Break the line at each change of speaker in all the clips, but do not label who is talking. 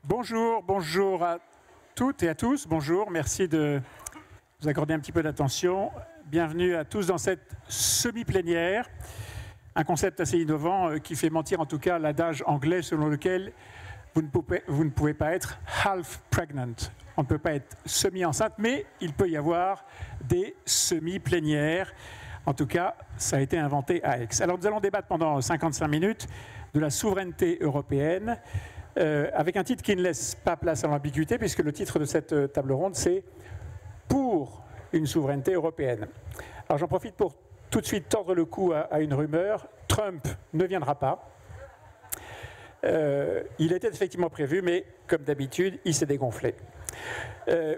Bonjour, bonjour à toutes et à tous. Bonjour, merci de nous accorder un petit peu d'attention. Bienvenue à tous dans cette semi-plénière, un concept assez innovant qui fait mentir en tout cas l'adage anglais selon lequel vous ne pouvez pas être half pregnant. On ne peut pas être semi-enceinte, mais il peut y avoir des semi-plénières. En tout cas, ça a été inventé à Aix. Alors nous allons débattre pendant 55 minutes de la souveraineté européenne, avec un titre qui ne laisse pas place à l'ambiguïté, puisque le titre de cette table ronde, c'est « Pour une souveraineté européenne ». Alors j'en profite pour tout de suite tordre le cou à une rumeur. Trump ne viendra pas. Il était effectivement prévu, mais comme d'habitude, il s'est dégonflé.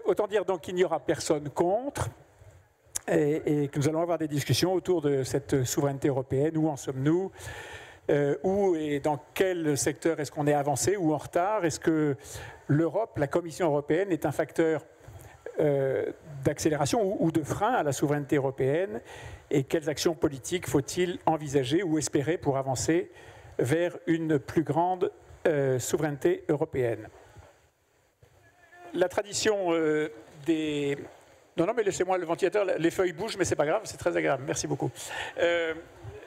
Autant dire donc qu'il n'y aura personne contre et que nous allons avoir des discussions autour de cette souveraineté européenne. Où en sommes-nous ? Où et dans quel secteur est-ce qu'on est avancé ou en retard? Est-ce que l'Europe, la Commission européenne, est un facteur d'accélération ou de frein à la souveraineté européenne? Et quelles actions politiques faut-il envisager ou espérer pour avancer vers une plus grande souveraineté européenne? La tradition des... Non, mais laissez-moi le ventilateur, les feuilles bougent, mais c'est pas grave, c'est très agréable. Merci beaucoup.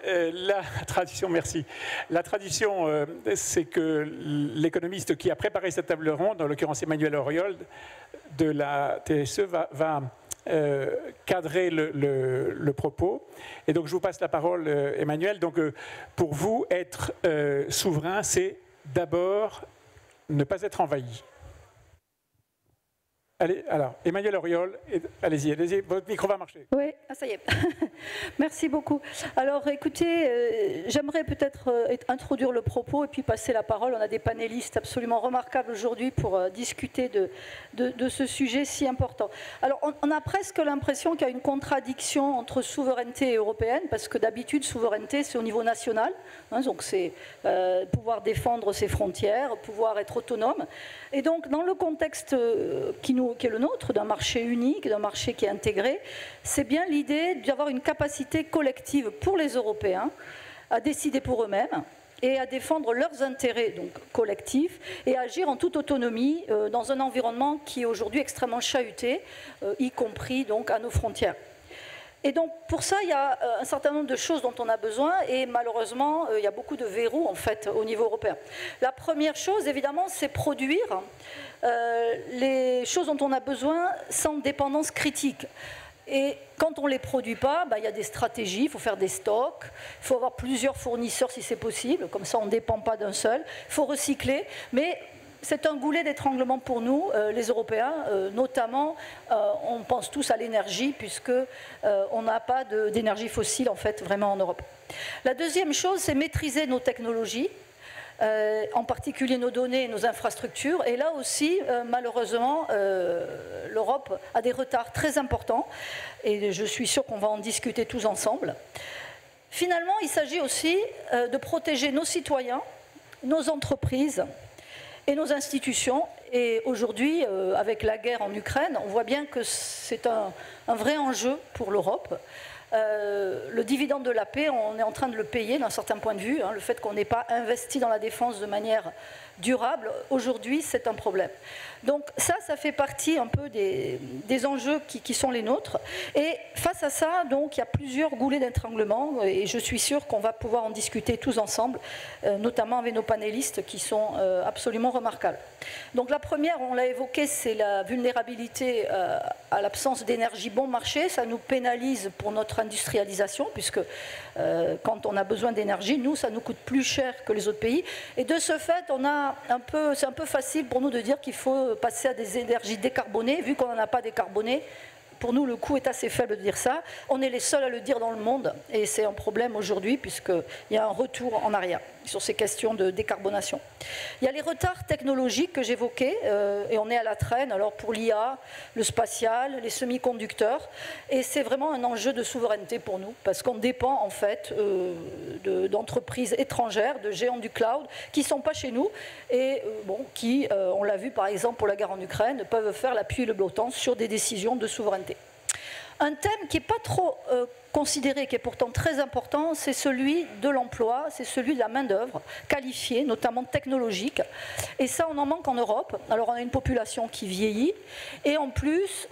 La tradition, merci. La tradition, c'est que l'économiste qui a préparé cette table ronde, en l'occurrence Emmanuel Auriol de la TSE, va cadrer le propos. Et donc je vous passe la parole, Emmanuel. Donc pour vous, être souverain, c'est d'abord ne pas être envahi. Allez, alors, Emmanuel Auriol, allez-y, votre micro va marcher.
Oui, ça y est. Merci beaucoup. Alors, écoutez, j'aimerais peut-être introduire le propos et puis passer la parole. On a des panélistes absolument remarquables aujourd'hui pour discuter de ce sujet si important. Alors, on a presque l'impression qu'il y a une contradiction entre souveraineté et européenne, parce que d'habitude, souveraineté, c'est au niveau national. Hein, donc, c'est pouvoir défendre ses frontières, pouvoir être autonome. Et donc, dans le contexte qui est le nôtre, d'un marché unique, d'un marché qui est intégré, c'est bien l'idée d'avoir une capacité collective pour les Européens à décider pour eux-mêmes et à défendre leurs intérêts donc, collectifs et à agir en toute autonomie dans un environnement qui est aujourd'hui extrêmement chahuté, y compris donc, à nos frontières. Et donc, pour ça, il y a un certain nombre de choses dont on a besoin et malheureusement, il y a beaucoup de verrous en fait, au niveau européen. La première chose, évidemment, c'est produire les choses dont on a besoin sans dépendance critique. Et quand on ne les produit pas, il y a des stratégies, il faut faire des stocks, il faut avoir plusieurs fournisseurs si c'est possible, comme ça on ne dépend pas d'un seul, il faut recycler, mais c'est un goulet d'étranglement pour nous, les Européens, notamment, on pense tous à l'énergie, puisqu'on n'a pas d'énergie fossile, en fait, vraiment en Europe. La deuxième chose, c'est maîtriser nos technologies, en particulier nos données et nos infrastructures. Et là aussi, malheureusement, l'Europe a des retards très importants, et je suis sûre qu'on va en discuter tous ensemble. Finalement, il s'agit aussi de protéger nos citoyens, nos entreprises, et nos institutions. Et aujourd'hui, avec la guerre en Ukraine, on voit bien que c'est un vrai enjeu pour l'Europe. Le dividende de la paix, on est en train de le payer d'un certain point de vue. Hein, le fait qu'on n'ait pas investi dans la défense de manière durable, aujourd'hui, c'est un problème. Donc ça fait partie un peu des enjeux qui sont les nôtres. Et face à ça, donc, il y a plusieurs goulets d'étranglement, et je suis sûre qu'on va pouvoir en discuter tous ensemble, notamment avec nos panélistes qui sont absolument remarquables. Donc la première, on l'a évoqué, c'est la vulnérabilité à l'absence d'énergie bon marché. Ça nous pénalise pour notre industrialisation, puisque quand on a besoin d'énergie, nous, ça nous coûte plus cher que les autres pays. Et de ce fait, c'est un peu facile pour nous de dire qu'il faut passer à des énergies décarbonées, vu qu'on n'en a pas décarbonées. Pour nous, le coût est assez faible de dire ça. On est les seuls à le dire dans le monde, et c'est un problème aujourd'hui, puisqu'il y a un retour en arrière sur ces questions de décarbonation. Il y a les retards technologiques que j'évoquais, et on est à la traîne, alors pour l'IA, le spatial, les semi-conducteurs, et c'est vraiment un enjeu de souveraineté pour nous, parce qu'on dépend en fait d'entreprises étrangères, de géants du cloud, qui ne sont pas chez nous, et qui, on l'a vu par exemple pour la guerre en Ukraine, peuvent faire l'appui et le blottant sur des décisions de souveraineté. Un thème qui n'est pas trop considéré, qui est pourtant très important, c'est celui de l'emploi, c'est celui de la main-d'œuvre qualifiée, notamment technologique. Et ça, on en manque en Europe. Alors, on a une population qui vieillit, et en plus,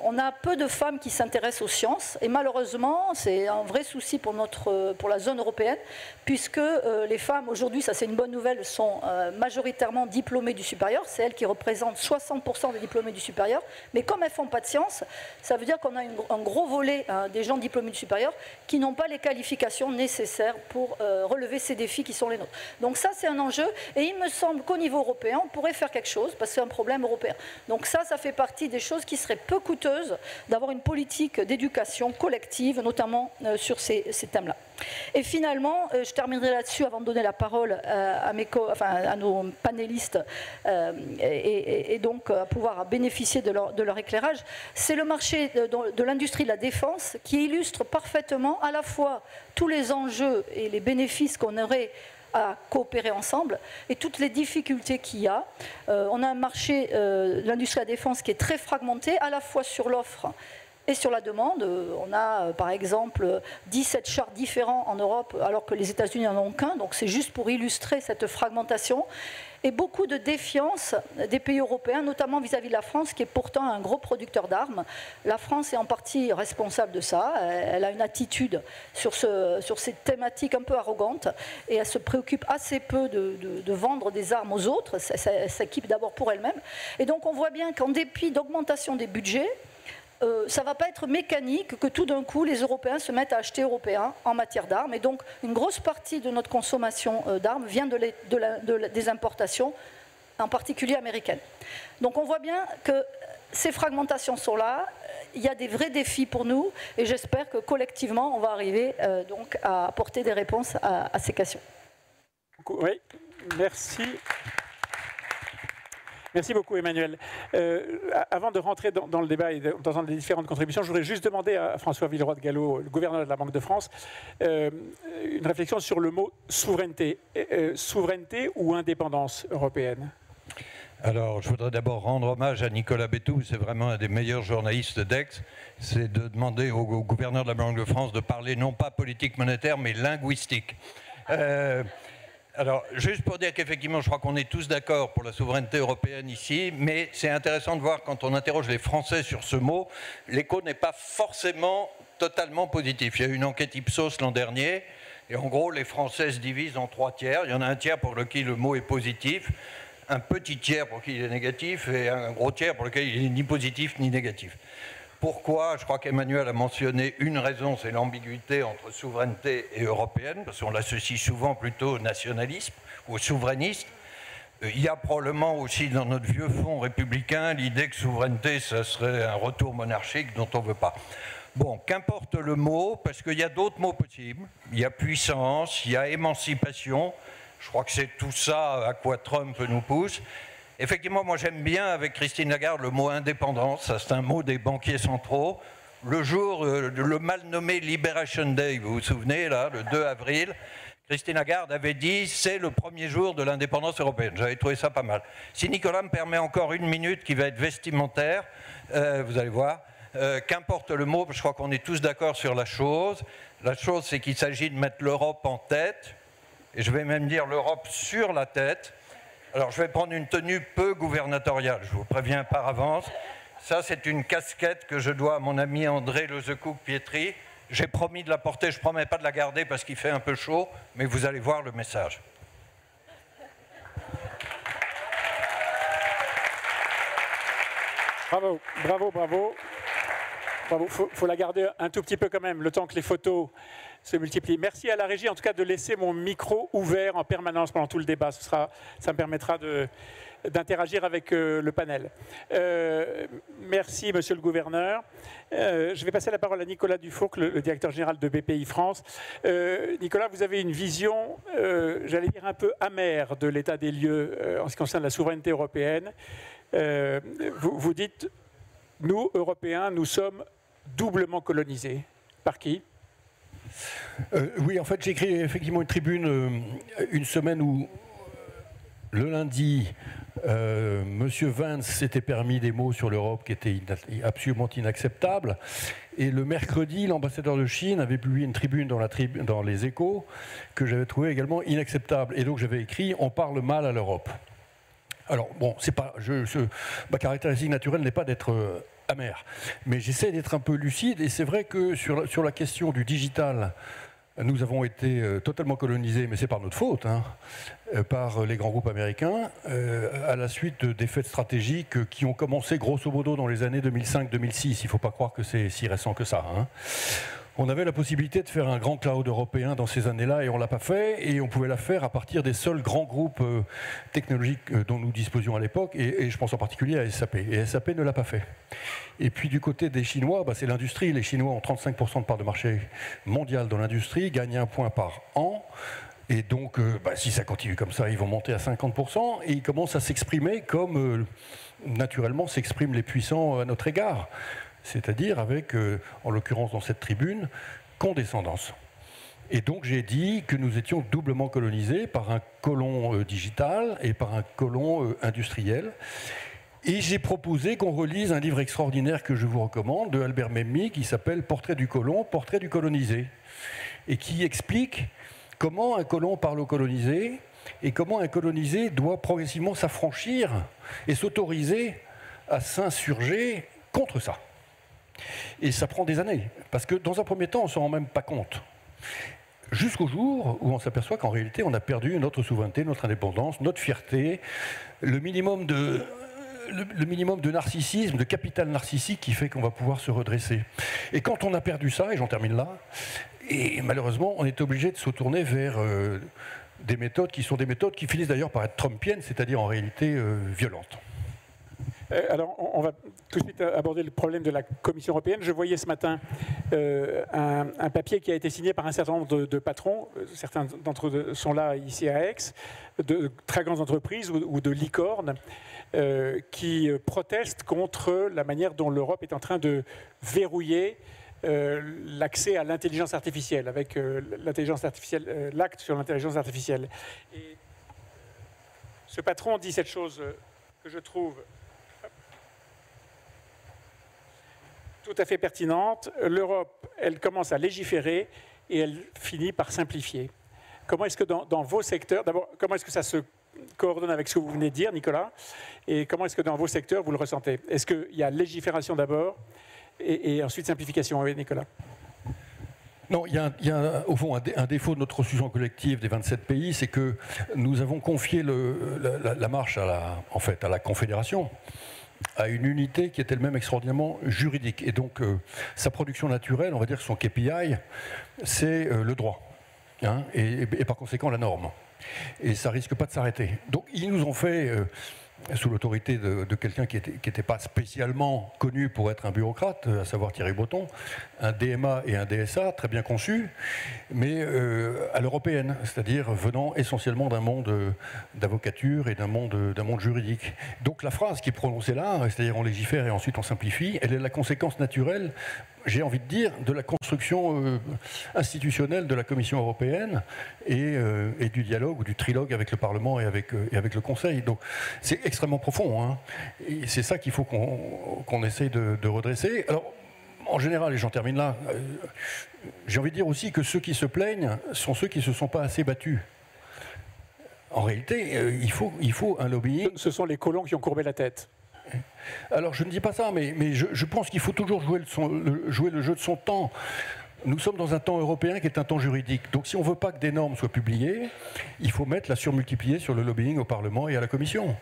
on a peu de femmes qui s'intéressent aux sciences. Et malheureusement, c'est un vrai souci pour la zone européenne, puisque les femmes, aujourd'hui, ça c'est une bonne nouvelle, sont majoritairement diplômées du supérieur. C'est elles qui représentent 60% des diplômés du supérieur. Mais comme elles ne font pas de sciences, ça veut dire qu'on a un gros volet des gens diplômés du supérieur qui n'ont pas les qualifications nécessaires pour relever ces défis qui sont les nôtres. Donc ça, c'est un enjeu. Et il me semble qu'au niveau européen, on pourrait faire quelque chose, parce que c'est un problème européen. Donc ça fait partie des choses qui seraient peu coûteuses d'avoir une politique d'éducation collective, notamment sur ces thèmes-là. Et finalement, je terminerai là-dessus avant de donner la parole à nos panélistes et donc à pouvoir bénéficier de leur éclairage. C'est le marché de l'industrie de la défense qui illustre parfaitement à la fois tous les enjeux et les bénéfices qu'on aurait à coopérer ensemble et toutes les difficultés qu'il y a. On a un marché de l'industrie de la défense qui est très fragmenté, à la fois sur l'offre et sur la demande. On a par exemple 17 chars différents en Europe alors que les États-Unis n'en ont qu'un, donc c'est juste pour illustrer cette fragmentation. Et beaucoup de défiance des pays européens, notamment vis-à-vis de la France, qui est pourtant un gros producteur d'armes. La France est en partie responsable de ça. Elle a une attitude sur ces thématiques un peu arrogantes et elle se préoccupe assez peu de vendre des armes aux autres. Elle s'équipe d'abord pour elle-même. Et donc on voit bien qu'en dépit d'augmentation des budgets, ça ne va pas être mécanique que tout d'un coup les Européens se mettent à acheter européen en matière d'armes. Et donc une grosse partie de notre consommation d'armes vient des importations, en particulier américaines. Donc on voit bien que ces fragmentations sont là, il y a des vrais défis pour nous et j'espère que collectivement on va arriver donc à apporter des réponses à ces questions.
Oui, merci. Merci beaucoup Emmanuel. Avant de rentrer dans le débat et dans les différentes contributions, je voudrais juste demander à François Villeroy de Galhau, le gouverneur de la Banque de France, une réflexion sur le mot souveraineté. Souveraineté ou indépendance européenne ?
Alors, je voudrais d'abord rendre hommage à Nicolas Bétou, c'est vraiment un des meilleurs journalistes d'Aix. C'est de demander au gouverneur de la Banque de France de parler non pas politique monétaire, mais linguistique. Alors, juste pour dire qu'effectivement, je crois qu'on est tous d'accord pour la souveraineté européenne ici, mais c'est intéressant de voir quand on interroge les Français sur ce mot, l'écho n'est pas forcément totalement positif. Il y a eu une enquête Ipsos l'an dernier, et en gros, les Français se divisent en 3 tiers. Il y en a un tiers pour lequel le mot est positif, un petit tiers pour qui il est négatif, et un gros tiers pour lequel il n'est ni positif ni négatif. Pourquoi ? Je crois qu'Emmanuel a mentionné une raison, c'est l'ambiguïté entre souveraineté et européenne, parce qu'on l'associe souvent plutôt au nationalisme ou au souverainisme. Il y a probablement aussi dans notre vieux fond républicain l'idée que souveraineté, ça serait un retour monarchique dont on ne veut pas. Bon, qu'importe le mot, parce qu'il y a d'autres mots possibles. Il y a puissance, il y a émancipation. Je crois que c'est tout ça à quoi Trump nous pousse. Effectivement, moi j'aime bien avec Christine Lagarde le mot indépendance, ça c'est un mot des banquiers centraux. Le jour, le mal nommé Liberation Day, vous vous souvenez, là, le 2 avril, Christine Lagarde avait dit c'est le premier jour de l'indépendance européenne. J'avais trouvé ça pas mal. Si Nicolas me permet encore une minute qui va être vestimentaire, vous allez voir, qu'importe le mot, je crois qu'on est tous d'accord sur la chose. La chose, c'est qu'il s'agit de mettre l'Europe en tête, et je vais même dire l'Europe sur la tête. Alors, je vais prendre une tenue peu gouvernetoriale, je vous préviens par avance. Ça, c'est une casquette que je dois à mon ami André Lezecouk-Pietri. J'ai promis de la porter, je ne promets pas de la garder parce qu'il fait un peu chaud, mais vous allez voir le message.
Bravo, bravo, bravo. Bravo. Faut la garder un tout petit peu quand même, le temps que les photos se multiplient. Merci à la régie, en tout cas, de laisser mon micro ouvert en permanence pendant tout le débat. Ça me permettra d'interagir avec le panel. Merci, monsieur le gouverneur. Je vais passer la parole à Nicolas Dufourcq, le directeur général de BPI France. Nicolas, vous avez une vision, j'allais dire, un peu amère de l'état des lieux en ce qui concerne la souveraineté européenne. Vous dites, nous, Européens, nous sommes doublement colonisés. Par qui ?
Oui, en fait, j'ai écrit effectivement une tribune une semaine où, le lundi, Monsieur Vance s'était permis des mots sur l'Europe qui étaient absolument inacceptables. Et le mercredi, l'ambassadeur de Chine avait publié une tribune dans les Échos que j'avais trouvé également inacceptable. Et donc j'avais écrit « On parle mal à l'Europe ». Alors bon, c'est pas, ma caractéristique naturelle n'est pas d'être amer, mais j'essaie d'être un peu lucide. Et c'est vrai que sur la question du digital, nous avons été totalement colonisés, mais c'est par notre faute, hein, par les grands groupes américains, à la suite des faits stratégiques qui ont commencé grosso modo dans les années 2005-2006. Il ne faut pas croire que c'est si récent que ça, hein. On avait la possibilité de faire un grand cloud européen dans ces années-là et on ne l'a pas fait. Et on pouvait la faire à partir des seuls grands groupes technologiques dont nous disposions à l'époque. Et je pense en particulier à SAP. Et SAP ne l'a pas fait. Et puis du côté des Chinois, c'est l'industrie. Les Chinois ont 35% de part de marché mondiale dans l'industrie, gagnent 1 point par an. Et donc, si ça continue comme ça, ils vont monter à 50%. Et ils commencent à s'exprimer comme, naturellement, s'expriment les puissants à notre égard. C'est-à-dire avec, en l'occurrence dans cette tribune, condescendance. Et donc j'ai dit que nous étions doublement colonisés par un colon digital et par un colon industriel. Et j'ai proposé qu'on relise un livre extraordinaire que je vous recommande, de Albert Memmi, qui s'appelle « Portrait du colon, portrait du colonisé », et qui explique comment un colon parle au colonisé et comment un colonisé doit progressivement s'affranchir et s'autoriser à s'insurger contre ça. Et ça prend des années, parce que dans un premier temps, on ne s'en rend même pas compte. Jusqu'au jour où on s'aperçoit qu'en réalité, on a perdu notre souveraineté, notre indépendance, notre fierté, le minimum de narcissisme, de capital narcissique qui fait qu'on va pouvoir se redresser. Et quand on a perdu ça, et j'en termine là, et malheureusement, on est obligé de se tourner vers des méthodes qui sont des méthodes qui finissent d'ailleurs par être trumpiennes, c'est-à-dire en réalité violentes.
Alors, on va tout de suite aborder le problème de la Commission européenne. Je voyais ce matin un papier qui a été signé par un certain nombre de patrons, certains d'entre eux sont là ici à Aix, de très grandes entreprises ou de licornes, qui protestent contre la manière dont l'Europe est en train de verrouiller l'accès à l'intelligence artificielle, avec l'acte sur l'intelligence artificielle. Et ce patron dit cette chose que je trouve tout à fait pertinente. L'Europe, elle commence à légiférer et elle finit par simplifier. Comment est-ce que dans vos secteurs, d'abord, comment est-ce que ça se coordonne avec ce que vous venez de dire, Nicolas, et comment est-ce que dans vos secteurs, vous le ressentez? Est-ce qu'il y a légifération d'abord et ensuite simplification? Oui, Nicolas.
Non, il y a au fond un défaut de notre fusion collective des 27 pays, c'est que nous avons confié la marche en fait, à la Confédération, à une unité qui est elle-même extraordinairement juridique. Et donc, sa production naturelle, on va dire que son KPI, c'est le droit, hein, et par conséquent la norme. Et ça risque pas de s'arrêter. Donc, ils nous ont fait, sous l'autorité de quelqu'un qui n'était pas spécialement connu pour être un bureaucrate, à savoir Thierry Breton, un DMA et un DSA très bien conçus, mais à l'européenne, c'est-à-dire venant essentiellement d'un monde d'avocature et d'un monde juridique. Donc la phrase qui est prononcée là, c'est-à-dire on légifère et ensuite on simplifie, elle est la conséquence naturelle, j'ai envie de dire, de la construction institutionnelle de la Commission européenne et du dialogue ou du trilogue avec le Parlement et avec le Conseil. Donc c'est extrêmement profond, hein, et c'est ça qu'il faut qu'on essaye de redresser. Alors, en général, et j'en termine là, j'ai envie de dire aussi que ceux qui se plaignent sont ceux qui ne se sont pas assez battus. En réalité, il faut un lobbying.
Ce sont les colons qui ont courbé la tête.
Alors je ne dis pas ça, mais je pense qu'il faut toujours jouer le jeu de son temps. Nous sommes dans un temps européen qui est un temps juridique. Donc si on ne veut pas que des normes soient publiées, il faut mettre la surmultiplier sur le lobbying au Parlement et à la Commission.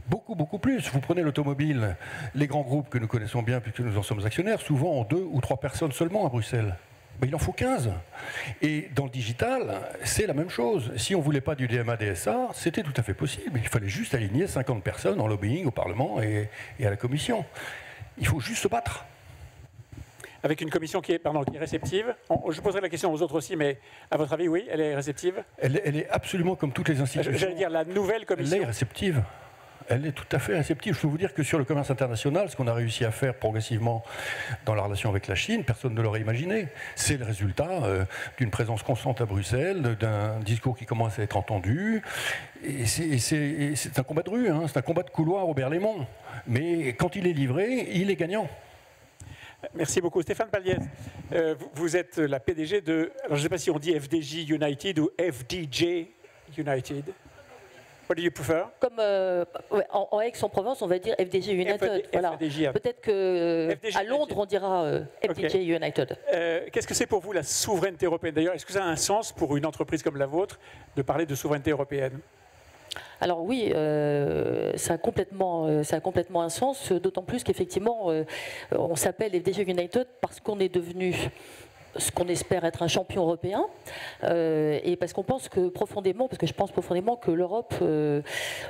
Beaucoup, beaucoup plus. Vous prenez l'automobile, les grands groupes que nous connaissons bien puisque nous en sommes actionnaires, souvent ont 2 ou 3 personnes seulement à Bruxelles. Mais il en faut 15. Et dans le digital, c'est la même chose. Si on ne voulait pas du DMA DSA, c'était tout à fait possible. Il fallait juste aligner 50 personnes en lobbying au Parlement et à la Commission. Il faut juste se battre.
Avec une commission qui est réceptive. Je poserai la question aux autres aussi, mais à votre avis, oui, elle est réceptive?
Elle est absolument comme toutes les institutions.
J'allais dire la nouvelle commission.
Elle est réceptive. Elle est tout à fait réceptive. Je peux vous dire que sur le commerce international, ce qu'on a réussi à faire progressivement dans la relation avec la Chine, personne ne l'aurait imaginé. C'est le résultat d'une présence constante à Bruxelles, d'un discours qui commence à être entendu. Et c'est un combat de rue, hein, c'est un combat de couloir au Berlaymont. Mais quand il est livré, il est gagnant.
Merci beaucoup. Stéphane Paliez, vous êtes la PDG de, alors je ne sais pas si on dit FDJ United ou FDJ United. What do you prefer?
Comme en Aix-en-Provence, on va dire FDJ United. Voilà. Peut-être qu'à Londres, on dira FDJ United.
Qu'est-ce que c'est pour vous la souveraineté européenne? D'ailleurs, est-ce que ça a un sens pour une entreprise comme la vôtre de parler de souveraineté européenne?
Alors oui, ça a complètement un sens, d'autant plus qu'effectivement, on s'appelle FDJ United parce qu'on est devenu ce qu'on espère être un champion européen, et parce qu'on pense que profondément, parce que je pense profondément que l'Europe,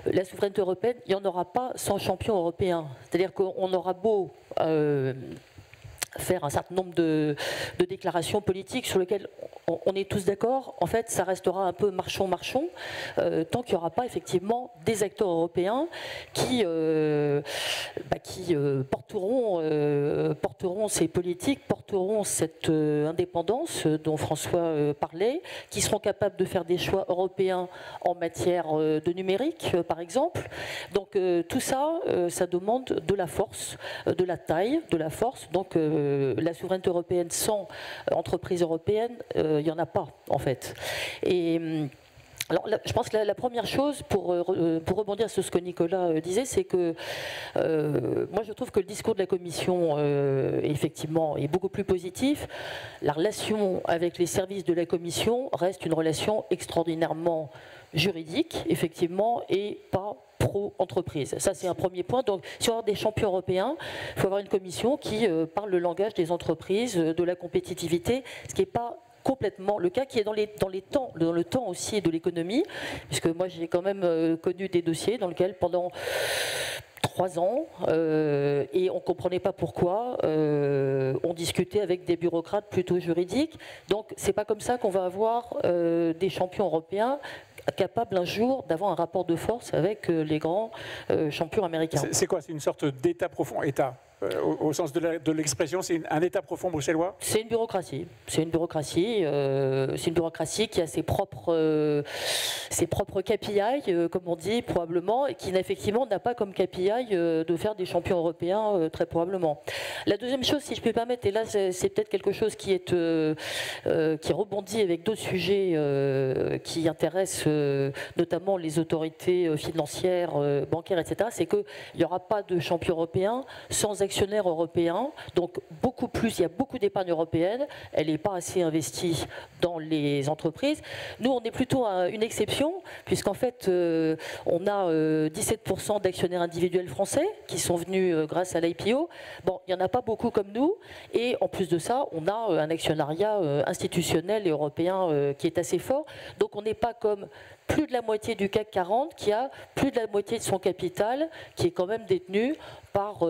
la souveraineté européenne, il n'y en aura pas sans champion européen. C'est-à-dire qu'on aura beau faire un certain nombre de déclarations politiques sur lesquelles on est tous d'accord, en fait, ça restera un peu marchons, tant qu'il n'y aura pas effectivement des acteurs européens qui porteront ces politiques, porteront cette indépendance dont François parlait, qui seront capables de faire des choix européens en matière de numérique, par exemple. Donc tout ça, ça demande de la force, de la taille, de la force. Donc la souveraineté européenne sans entreprise européenne, il n'y en a pas, en fait. Et alors, je pense que la première chose, pour rebondir sur ce que Nicolas disait, c'est que moi, je trouve que le discours de la Commission, effectivement, est beaucoup plus positif. La relation avec les services de la Commission reste une relation extraordinairement juridique, effectivement, et pas pro-entreprise. Ça, c'est un premier point. Donc, si on veut avoir des champions européens, il faut avoir une commission qui parle le langage des entreprises, de la compétitivité, ce qui n'est pas complètement le cas, qui est dans le temps aussi de l'économie, puisque moi, j'ai quand même connu des dossiers dans lesquels, pendant 3 ans, et on ne comprenait pas pourquoi, on discutait avec des bureaucrates plutôt juridiques. Donc, c'est pas comme ça qu'on va avoir des champions européens capable un jour d'avoir un rapport de force avec les grands champions américains.
C'est quoi? C'est une sorte d'État profond, État au sens de l'expression, c'est un État profond bruxellois?
C'est une bureaucratie. C'est une bureaucratie qui a ses propres KPI, comme on dit probablement, et qui effectivement n'a pas comme KPI de faire des champions européens très probablement. La deuxième chose, si je peux me permettre, et là c'est peut-être quelque chose qui rebondit avec d'autres sujets qui intéressent notamment les autorités financières, bancaires, etc., c'est qu'il n'y aura pas de champion européen sans actionnaires européens. Donc il y a beaucoup d'épargne européenne, elle n'est pas assez investie dans les entreprises. Nous, on est plutôt une exception, puisqu'en fait, on a 17% d'actionnaires individuels français qui sont venus grâce à l'IPO. Bon, il n'y en a pas beaucoup comme nous, et en plus de ça, on a un actionnariat institutionnel et européen qui est assez fort. Donc on n'est pas comme plus de la moitié du CAC 40 qui a plus de la moitié de son capital qui est quand même détenu par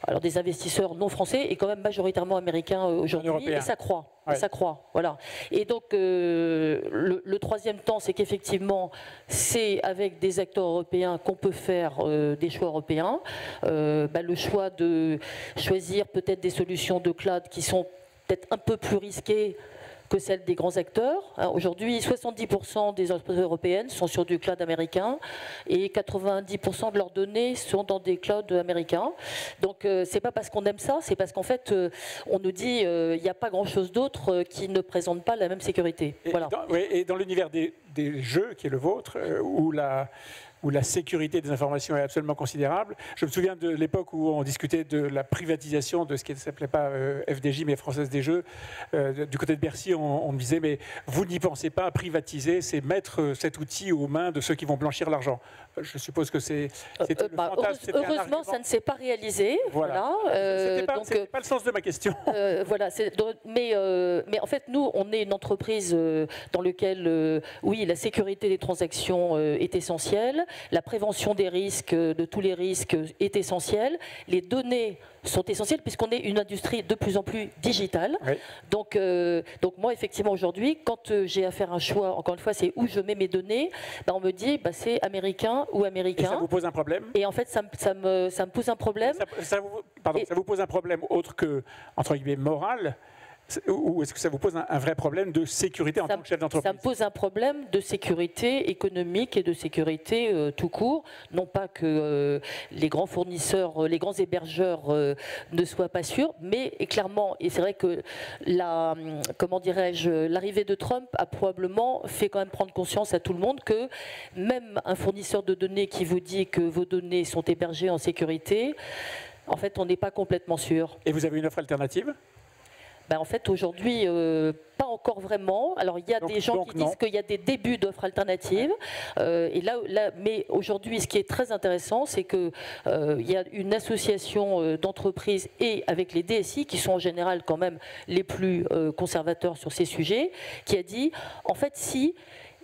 alors des investisseurs non français et quand même majoritairement américains aujourd'hui, et ça croît. Ouais. Ça croît, voilà. Et donc le troisième temps, c'est qu'effectivement, c'est avec des acteurs européens qu'on peut faire des choix européens. Le choix de choisir peut-être des solutions de cloud qui sont peut-être un peu plus risquées que celle des grands acteurs. Aujourd'hui, 70% des entreprises européennes sont sur du cloud américain et 90% de leurs données sont dans des clouds américains. Donc, c'est pas parce qu'on aime ça, c'est parce qu'en fait, on nous dit il n'y a pas grand-chose d'autre qui ne présente pas la même sécurité. Voilà.
Et dans l'univers des jeux, qui est le vôtre, où la sécurité des informations est absolument considérable. Je me souviens de l'époque où on discutait de la privatisation de ce qui ne s'appelait pas FDJ, mais Française des Jeux. Du côté de Bercy, on me disait, mais vous n'y pensez pas à privatiser, c'est mettre cet outil aux mains de ceux qui vont blanchir l'argent. Je suppose que c'était le fantasme.
Heureusement, ça ne s'est pas réalisé.
Voilà. C'était pas le sens de ma question.
Voilà. Mais en fait, nous, on est une entreprise dans laquelle, oui, la sécurité des transactions est essentielle. La prévention des risques, de tous les risques, est essentielle. Les données sont essentielles puisqu'on est une industrie de plus en plus digitale. Oui. Donc moi, effectivement, aujourd'hui, quand j'ai à faire un choix, encore une fois, c'est où je mets mes données, ben on me dit c'est américain ou américain.
Et ça vous pose un problème?
Et en fait, ça me pose un problème.
Ça vous pose un problème autre que, entre guillemets, moral? Ou est-ce que ça vous pose un vrai problème de sécurité en tant que chef d'entreprise?
Ça me pose un problème de sécurité économique et de sécurité tout court. Non pas que les grands fournisseurs, les grands hébergeurs ne soient pas sûrs, mais clairement, et c'est vrai que l'arrivée de Trump a probablement fait quand même prendre conscience à tout le monde que même un fournisseur de données qui vous dit que vos données sont hébergées en sécurité, en fait, on n'est pas complètement sûr.
Et vous avez une offre alternative?
En fait, aujourd'hui, pas encore vraiment. Alors, il y a des gens qui disent qu'il y a des débuts d'offres alternatives. Mais aujourd'hui, ce qui est très intéressant, c'est qu'il y a une association d'entreprises et avec les DSI, qui sont en général quand même les plus conservateurs sur ces sujets, qui a dit, en fait, si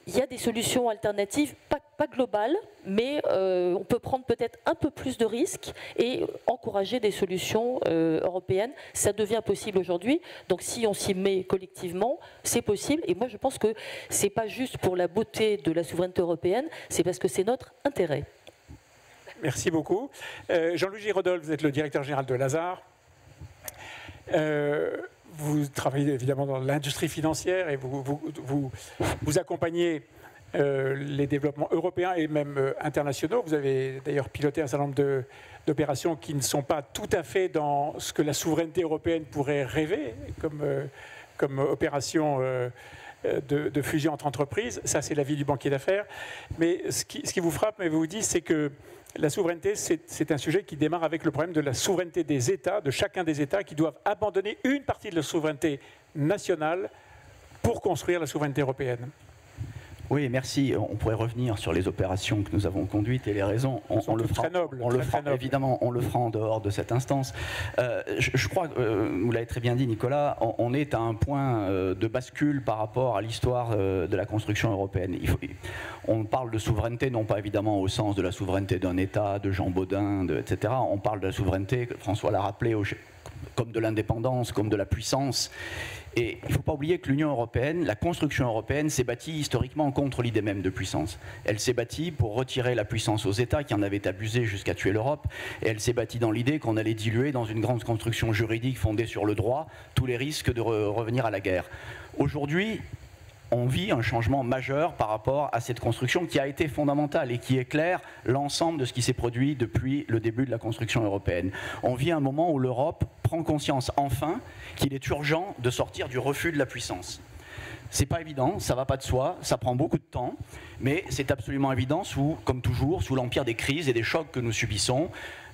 il y a des solutions alternatives, pas globales, mais on peut prendre peut-être un peu plus de risques et encourager des solutions européennes. Ça devient possible aujourd'hui. Donc si on s'y met collectivement, c'est possible. Et moi, je pense que ce n'est pas juste pour la beauté de la souveraineté européenne, c'est parce que c'est notre intérêt.
Merci beaucoup. Jean-Louis Giraudolt, vous êtes le directeur général de Lazard. Vous travaillez évidemment dans l'industrie financière et vous accompagnez les développements européens et même internationaux. Vous avez d'ailleurs piloté un certain nombre d'opérations qui ne sont pas tout à fait dans ce que la souveraineté européenne pourrait rêver, comme opération de fusion entre entreprises. Ça, c'est la vie du banquier d'affaires. Mais ce qui vous frappe, mais vous vous dites, c'est que la souveraineté, c'est un sujet qui démarre avec le problème de la souveraineté des États, de chacun des États, qui doivent abandonner une partie de leur souveraineté nationale pour construire la souveraineté européenne.
Oui, merci. On pourrait revenir sur les opérations que nous avons conduites et les raisons. On le fera, évidemment, on le fera en dehors de cette instance. Je crois, vous l'avez très bien dit, Nicolas, on est à un point de bascule par rapport à l'histoire de la construction européenne. On parle de souveraineté, non pas évidemment au sens de la souveraineté d'un État, de Jean Baudin, etc. On parle de la souveraineté, François l'a rappelé, comme de l'indépendance, comme de la puissance. Et il ne faut pas oublier que l'Union européenne, la construction européenne, s'est bâtie historiquement contre l'idée même de puissance. Elle s'est bâtie pour retirer la puissance aux États qui en avaient abusé jusqu'à tuer l'Europe. Et elle s'est bâtie dans l'idée qu'on allait diluer dans une grande construction juridique fondée sur le droit tous les risques de revenir à la guerre. Aujourd'hui, on vit un changement majeur par rapport à cette construction qui a été fondamentale et qui éclaire l'ensemble de ce qui s'est produit depuis le début de la construction européenne. On vit un moment où l'Europe prend conscience enfin qu'il est urgent de sortir du refus de la puissance. C'est pas évident, ça va pas de soi, ça prend beaucoup de temps, mais c'est absolument évident, comme toujours, sous l'empire des crises et des chocs que nous subissons,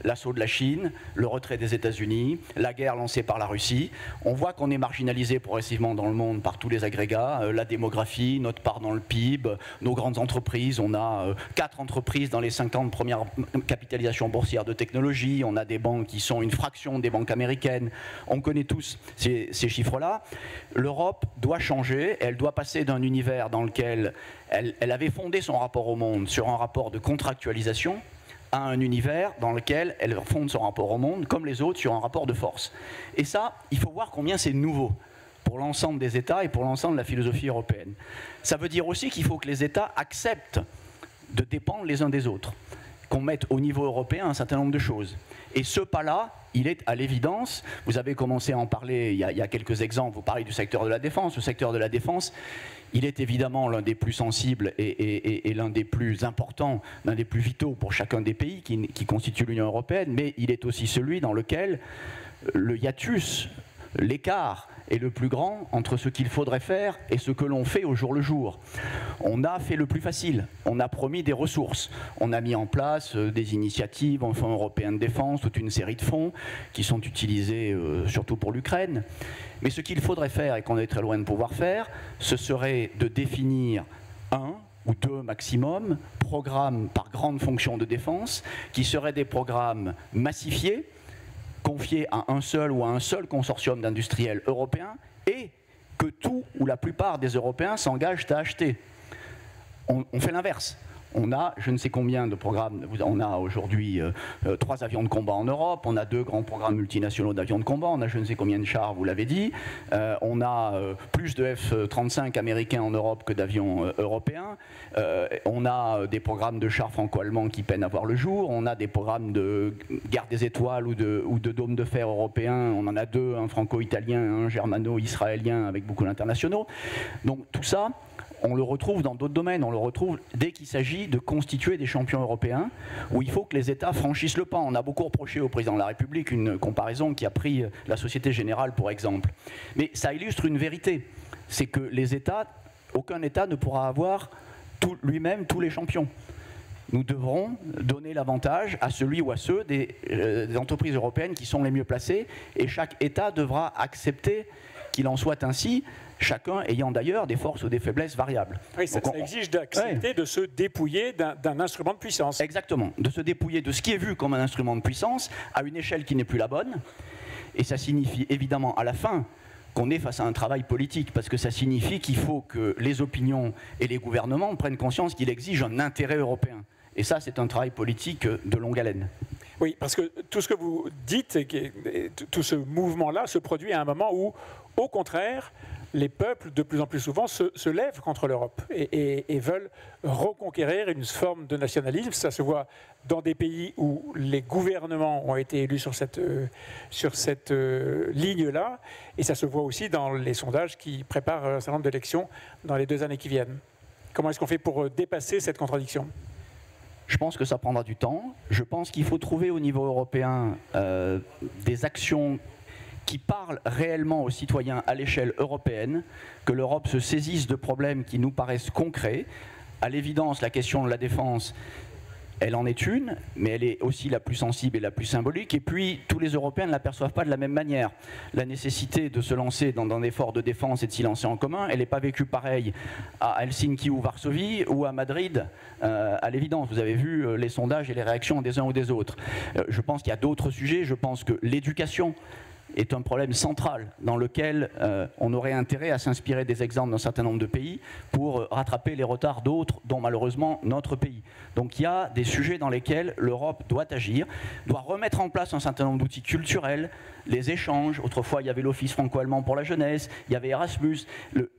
l'assaut de la Chine, le retrait des États-Unis, la guerre lancée par la Russie. On voit qu'on est marginalisé progressivement dans le monde par tous les agrégats, la démographie, notre part dans le PIB, nos grandes entreprises. On a 4 entreprises dans les 50 premières capitalisations boursières de technologie. On a des banques qui sont une fraction des banques américaines. On connaît tous ces chiffres-là. L'Europe doit changer. Elle doit passer d'un univers dans lequel elle avait fondé son rapport au monde sur un rapport de contractualisation à un univers dans lequel elle fonde son rapport au monde, comme les autres, sur un rapport de force. Et ça, il faut voir combien c'est nouveau pour l'ensemble des États et pour l'ensemble de la philosophie européenne. Ça veut dire aussi qu'il faut que les États acceptent de dépendre les uns des autres, qu'on mette au niveau européen un certain nombre de choses. Et ce pas-là, il est à l'évidence. Vous avez commencé à en parler, il y a quelques exemples. Vous parlez du secteur de la défense. Le secteur de la défense, il est évidemment l'un des plus sensibles et l'un des plus importants, l'un des plus vitaux pour chacun des pays qui constituent l'Union européenne, mais il est aussi celui dans lequel le hiatus, l'écart est le plus grand entre ce qu'il faudrait faire et ce que l'on fait au jour le jour. On a fait le plus facile, on a promis des ressources, on a mis en place des initiatives, un fonds européen de défense, toute une série de fonds qui sont utilisés surtout pour l'Ukraine. Mais ce qu'il faudrait faire et qu'on est très loin de pouvoir faire, ce serait de définir un ou deux maximum programmes par grande fonction de défense qui seraient des programmes massifiés, confiés à un seul ou à un seul consortium d'industriels européens et que tout ou la plupart des Européens s'engagent à acheter. On fait l'inverse. On a je ne sais combien de programmes, on a aujourd'hui 3 avions de combat en Europe, on a 2 grands programmes multinationaux d'avions de combat, on a je ne sais combien de chars, vous l'avez dit, on a plus de F-35 américains en Europe que d'avions européens, on a des programmes de chars franco-allemands qui peinent à voir le jour, on a des programmes de guerre des étoiles ou de dômes de fer européens, on en a 2, un franco-italien, un germano-israélien avec beaucoup d'internationaux. Donc tout ça, on le retrouve dans d'autres domaines, on le retrouve dès qu'il s'agit de constituer des champions européens, où il faut que les États franchissent le pas. On a beaucoup reproché au président de la République une comparaison qui a pris la Société Générale pour exemple. Mais ça illustre une vérité, c'est que les États, aucun État ne pourra avoir lui-même tous les champions. Nous devrons donner l'avantage à celui ou à ceux des entreprises européennes qui sont les mieux placées, et chaque État devra accepter qu'il en soit ainsi, chacun ayant d'ailleurs des forces ou des faiblesses variables.
Oui, ça exige d'accepter de se dépouiller d'un instrument de puissance.
Exactement, de se dépouiller de ce qui est vu comme un instrument de puissance à une échelle qui n'est plus la bonne, et ça signifie évidemment à la fin qu'on est face à un travail politique, parce que ça signifie qu'il faut que les opinions et les gouvernements prennent conscience qu'il exige un intérêt européen. Et ça, c'est un travail politique de longue haleine.
Oui, parce que tout ce que vous dites, tout ce mouvement-là se produit à un moment où, au contraire, les peuples, de plus en plus souvent, se lèvent contre l'Europe et veulent reconquérir une forme de nationalisme. Ça se voit dans des pays où les gouvernements ont été élus sur cette ligne-là, et ça se voit aussi dans les sondages qui préparent un certain nombre d'élections dans les 2 années qui viennent. Comment est-ce qu'on fait pour dépasser cette contradiction ?
Je pense que ça prendra du temps. Je pense qu'il faut trouver au niveau européen des actions qui parlent réellement aux citoyens à l'échelle européenne, que l'Europe se saisisse de problèmes qui nous paraissent concrets. À l'évidence, la question de la défense, elle en est une, mais elle est aussi la plus sensible et la plus symbolique. Et puis, tous les Européens ne l'aperçoivent pas de la même manière. La nécessité de se lancer dans un effort de défense et de s'y lancer en commun, elle n'est pas vécue pareil à Helsinki ou Varsovie ou à Madrid, à l'évidence. Vous avez vu les sondages et les réactions des uns ou des autres. Je pense qu'il y a d'autres sujets. Je pense que l'éducation est un problème central dans lequel on aurait intérêt à s'inspirer des exemples d'un certain nombre de pays pour rattraper les retards d'autres, dont malheureusement notre pays. Donc il y a des sujets dans lesquels l'Europe doit agir, doit remettre en place un certain nombre d'outils culturels, les échanges. Autrefois, il y avait l'Office franco-allemand pour la jeunesse, il y avait Erasmus.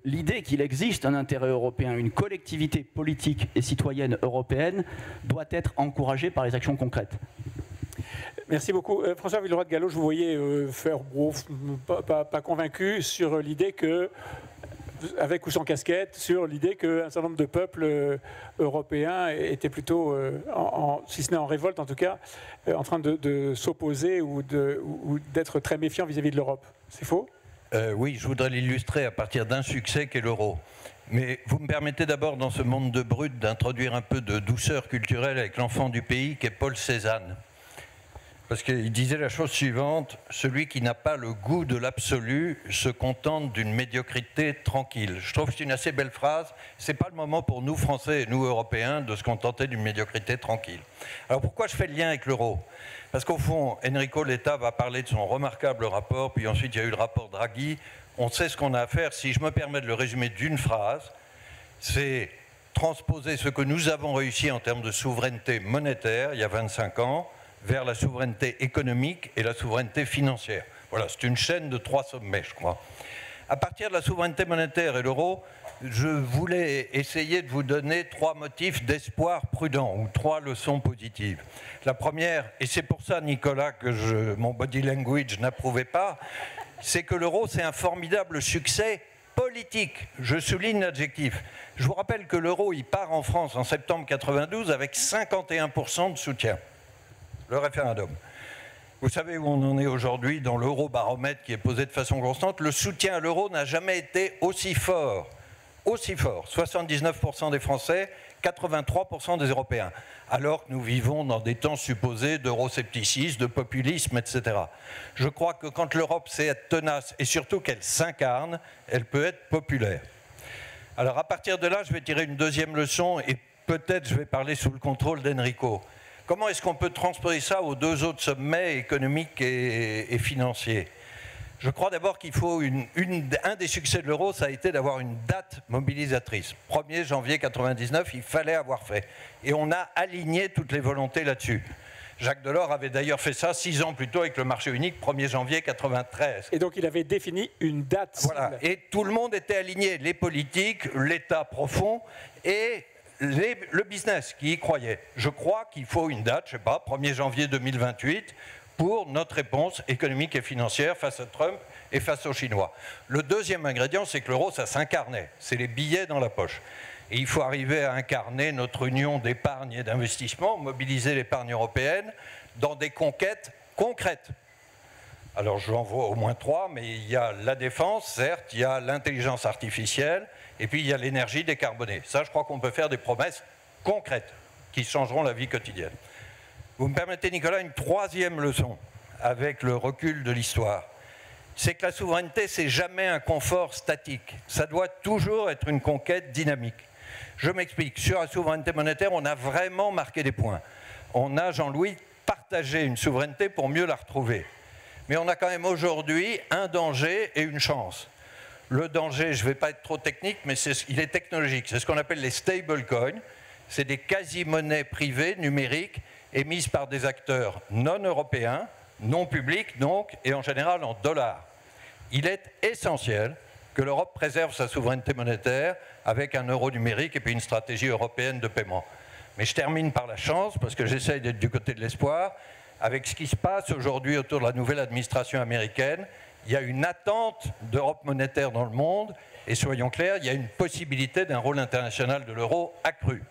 L'idée qu'il existe un intérêt européen, une collectivité politique et citoyenne européenne doit être encouragée par les actions concrètes.
Merci beaucoup. François Villeroy-de-Galhau, je vous voyais faire pas convaincu sur l'idée que, avec ou sans casquette, sur l'idée qu'un certain nombre de peuples européens étaient plutôt, si ce n'est en révolte en tout cas, en train de s'opposer ou d'être très méfiants vis-à-vis de l'Europe. C'est faux ?
Oui, je voudrais l'illustrer à partir d'un succès qu'est l'euro. Mais vous me permettez d'abord, dans ce monde de brut, d'introduire un peu de douceur culturelle avec l'enfant du pays qu'est Paul Cézanne. Parce qu'il disait la chose suivante: celui qui n'a pas le goût de l'absolu se contente d'une médiocrité tranquille. Je trouve que c'est une assez belle phrase. Ce n'est pas le moment pour nous, Français et nous, Européens, de se contenter d'une médiocrité tranquille. Alors pourquoi je fais le lien avec l'euro ? Parce qu'au fond, Enrico Letta va parler de son remarquable rapport, puis ensuite il y a eu le rapport Draghi. On sait ce qu'on a à faire. Si je me permets de le résumer d'une phrase, c'est transposer ce que nous avons réussi en termes de souveraineté monétaire il y a 25 ans, vers la souveraineté économique et la souveraineté financière. Voilà, c'est une chaîne de 3 sommets, je crois. À partir de la souveraineté monétaire et l'euro, je voulais essayer de vous donner 3 motifs d'espoir prudent, ou 3 leçons positives. La première, et c'est pour ça, Nicolas, que mon body language n'approuvait pas, c'est que l'euro, c'est un formidable succès politique. Je souligne l'adjectif. Je vous rappelle que l'euro, il part en France en septembre 92 avec 51% de soutien. Le référendum. Vous savez où on en est aujourd'hui dans l'eurobaromètre qui est posé de façon constante. Le soutien à l'euro n'a jamais été aussi fort. Aussi fort. 79% des Français, 83% des Européens. Alors que nous vivons dans des temps supposés d'euroscepticisme, de populisme, etc. Je crois que quand l'Europe sait être tenace et surtout qu'elle s'incarne, elle peut être populaire. Alors à partir de là, je vais tirer une deuxième leçon et peut-être je vais parler sous le contrôle d'Enrico. Comment est-ce qu'on peut transposer ça aux 2 autres sommets économiques et financiers ? Je crois d'abord qu'il faut un des succès de l'euro, ça a été d'avoir une date mobilisatrice. 1er janvier 1999, il fallait avoir fait. Et on a aligné toutes les volontés là-dessus. Jacques Delors avait d'ailleurs fait ça 6 ans plus tôt avec le marché unique, 1er janvier 1993.
Et donc il avait défini une date.
Voilà. Et tout le monde était aligné, les politiques, l'État profond et le business qui y croyait. Je crois qu'il faut une date, je ne sais pas, 1er janvier 2028, pour notre réponse économique et financière face à Trump et face aux Chinois. Le deuxième ingrédient, c'est que l'euro, ça s'incarnait. C'est les billets dans la poche. Et il faut arriver à incarner notre union d'épargne et d'investissement, mobiliser l'épargne européenne dans des conquêtes concrètes. Alors j'en vois au moins 3, mais il y a la défense, certes, il y a l'intelligence artificielle, et puis il y a l'énergie décarbonée. Ça, je crois qu'on peut faire des promesses concrètes qui changeront la vie quotidienne. Vous me permettez, Nicolas, une troisième leçon avec le recul de l'histoire. C'est que la souveraineté, c'est jamais un confort statique. Ça doit toujours être une conquête dynamique. Je m'explique. Sur la souveraineté monétaire, on a vraiment marqué des points. On a, Jean-Louis, partagé une souveraineté pour mieux la retrouver. Mais on a quand même aujourd'hui un danger et une chance. Le danger, je ne vais pas être trop technique, mais il est technologique. C'est ce qu'on appelle les stablecoins. C'est des quasi-monnaies privées numériques émises par des acteurs non européens, non publics donc, et en général en dollars. Il est essentiel que l'Europe préserve sa souveraineté monétaire avec un euro numérique et puis une stratégie européenne de paiement. Mais je termine par la chance, parce que j'essaye d'être du côté de l'espoir. Avec ce qui se passe aujourd'hui autour de la nouvelle administration américaine, il y a une attente d'Europe monétaire dans le monde, et soyons clairs, il y a une possibilité d'un rôle international de l'euro accru.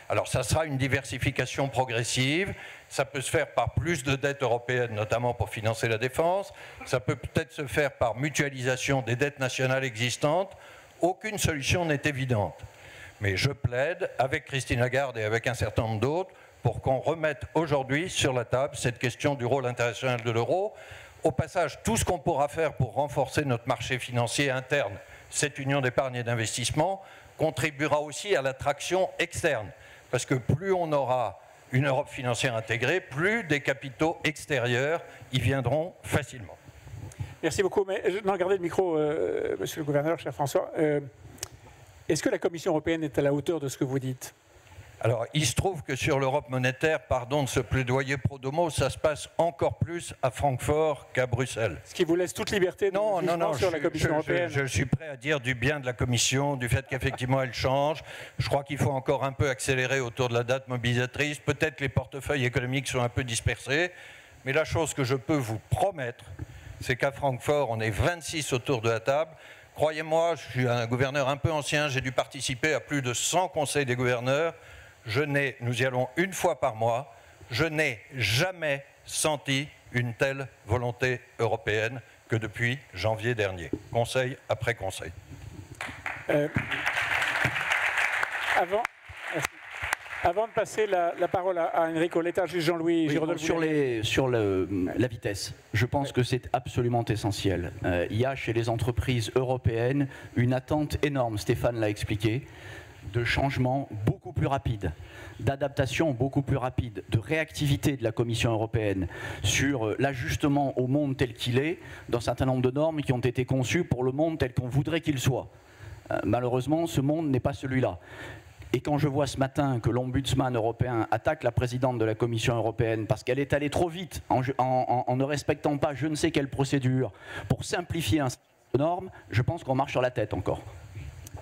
Alors ça sera une diversification progressive, ça peut se faire par plus de dettes européennes, notamment pour financer la défense, ça peut peut-être se faire par mutualisation des dettes nationales existantes. Aucune solution n'est évidente. Mais je plaide, avec Christine Lagarde et avec un certain nombre d'autres, pour qu'on remette aujourd'hui sur la table cette question du rôle international de l'euro. Au passage, tout ce qu'on pourra faire pour renforcer notre marché financier interne, cette union d'épargne et d'investissement, contribuera aussi à l'attraction externe. Parce que plus on aura une Europe financière intégrée, plus des capitaux extérieurs y viendront facilement.
Merci beaucoup. Mais non, gardez le micro, monsieur le gouverneur, cher François. Est-ce que la Commission européenne est à la hauteur de ce que vous dites ?
Alors, il se trouve que sur l'Europe monétaire, pardon de ce plaidoyer pro-domo, ça se passe encore plus à Francfort qu'à Bruxelles.
Ce qui vous laisse toute liberté de jugement sur la Commission européenne.
Je suis prêt à dire du bien de la Commission, du fait qu'effectivement elle change. Je crois qu'il faut encore un peu accélérer autour de la date mobilisatrice. Peut-être que les portefeuilles économiques sont un peu dispersés. Mais la chose que je peux vous promettre, c'est qu'à Francfort, on est 26 autour de la table. Croyez-moi, je suis un gouverneur un peu ancien, j'ai dû participer à plus de 100 conseils des gouverneurs. Nous y allons une fois par mois. Je n'ai jamais senti une telle volonté européenne que depuis janvier dernier, conseil après conseil.
Avant de passer la parole à Enrico Letta, juste Jean-Louis Giraudoux.
Sur la vitesse, je pense que c'est absolument essentiel. Il y a chez les entreprises européennes une attente énorme, Stéphane l'a expliqué, de changements beaucoup plus rapides, d'adaptation beaucoup plus rapide, de réactivité de la Commission européenne sur l'ajustement au monde tel qu'il est, d'un certain nombre de normes qui ont été conçues pour le monde tel qu'on voudrait qu'il soit. Malheureusement, ce monde n'est pas celui-là. Et quand je vois ce matin que l'ombudsman européen attaque la présidente de la Commission européenne parce qu'elle est allée trop vite en ne respectant pas je ne sais quelle procédure pour simplifier un certain nombre de normes, je pense qu'on marche sur la tête encore.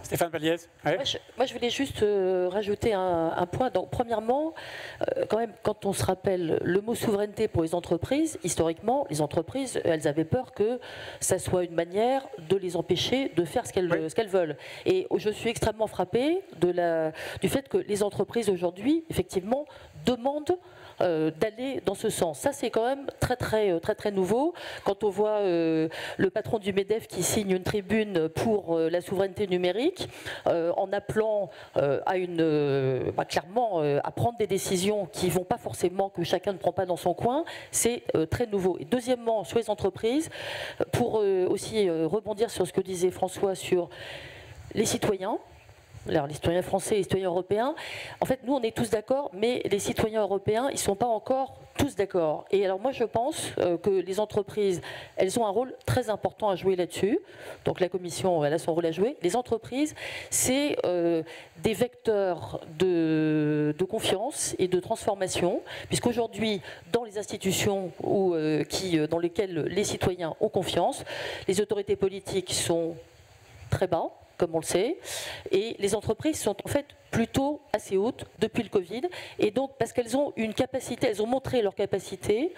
Stéphane Paliès. Ouais.
Moi, je voulais juste rajouter un point. Donc, premièrement, quand même, quand on se rappelle le mot souveraineté pour les entreprises, historiquement, les entreprises, elles avaient peur que ça soit une manière de les empêcher de faire ce qu'elles veulent. Et je suis extrêmement frappée du fait que les entreprises aujourd'hui, effectivement, demandent d'aller dans ce sens. Ça, c'est quand même très nouveau. Quand on voit le patron du MEDEF qui signe une tribune pour la souveraineté numérique, en appelant clairement à prendre des décisions qui ne vont pas forcément, que chacun ne prend pas dans son coin, c'est très nouveau. Et deuxièmement, sur les entreprises, pour aussi rebondir sur ce que disait François sur les citoyens, alors les citoyens français et les citoyens européens, en fait nous on est tous d'accord, mais les citoyens européens ils ne sont pas encore tous d'accord. Et alors moi je pense que les entreprises, elles ont un rôle très important à jouer là-dessus. Donc la Commission, elle a son rôle à jouer. Les entreprises, c'est des vecteurs de confiance et de transformation, puisqu'aujourd'hui, dans les institutions dans lesquelles les citoyens ont confiance, les autorités politiques sont très bas, comme on le sait, et les entreprises sont en fait plutôt assez hautes depuis le Covid, et donc parce qu'elles ont une capacité, elles ont montré leur capacité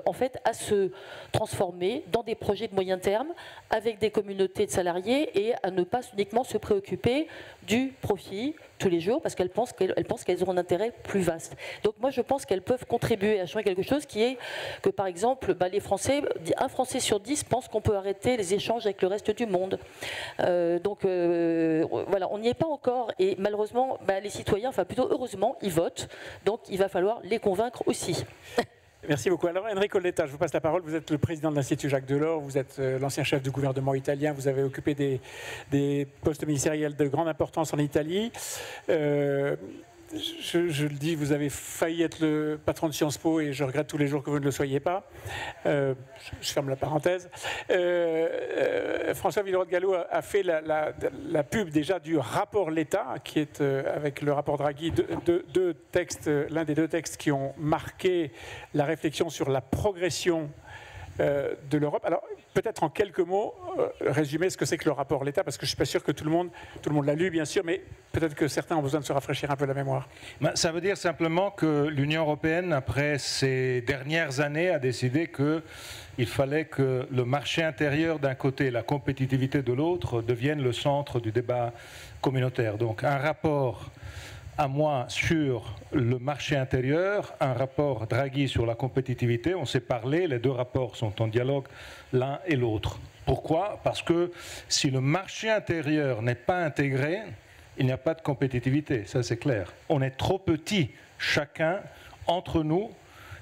en fait à se transformer dans des projets de moyen terme avec des communautés de salariés et à ne pas uniquement se préoccuper du profit tous les jours parce qu'elles pensent qu'elles ont un intérêt plus vaste. Donc moi je pense qu'elles peuvent contribuer à changer quelque chose qui est que par exemple les Français, un Français sur 10 pense qu'on peut arrêter les échanges avec le reste du monde. Voilà, on n'y est pas encore et malheureusement les citoyens, enfin plutôt heureusement, ils votent, donc il va falloir les convaincre aussi.
Merci beaucoup. Alors Enrico Letta, je vous passe la parole. Vous êtes le président de l'Institut Jacques Delors, vous êtes l'ancien chef du gouvernement italien, vous avez occupé des postes ministériels de grande importance en Italie. Je le dis, vous avez failli être le patron de Sciences Po et je regrette tous les jours que vous ne le soyez pas. Je ferme la parenthèse. François Villeroy-de-Galhau a fait la pub déjà du rapport Letta, qui est avec le rapport Draghi, l'un des deux textes qui ont marqué la réflexion sur la progression de l'Europe. Alors, peut-être en quelques mots, résumer ce que c'est que le rapport Letta, parce que je ne suis pas sûr que tout le monde l'a lu, bien sûr, mais peut-être que certains ont besoin de se rafraîchir un peu la mémoire.
Ça veut dire simplement que l'Union européenne, après ces dernières années, a décidé qu'il fallait que le marché intérieur d'un côté et la compétitivité de l'autre deviennent le centre du débat communautaire. Donc, un rapport à moi sur le marché intérieur, un rapport Draghi sur la compétitivité. On s'est parlé, les deux rapports sont en dialogue l'un et l'autre. Pourquoi? Parce que si le marché intérieur n'est pas intégré, il n'y a pas de compétitivité, ça c'est clair. On est trop petits, chacun, entre nous,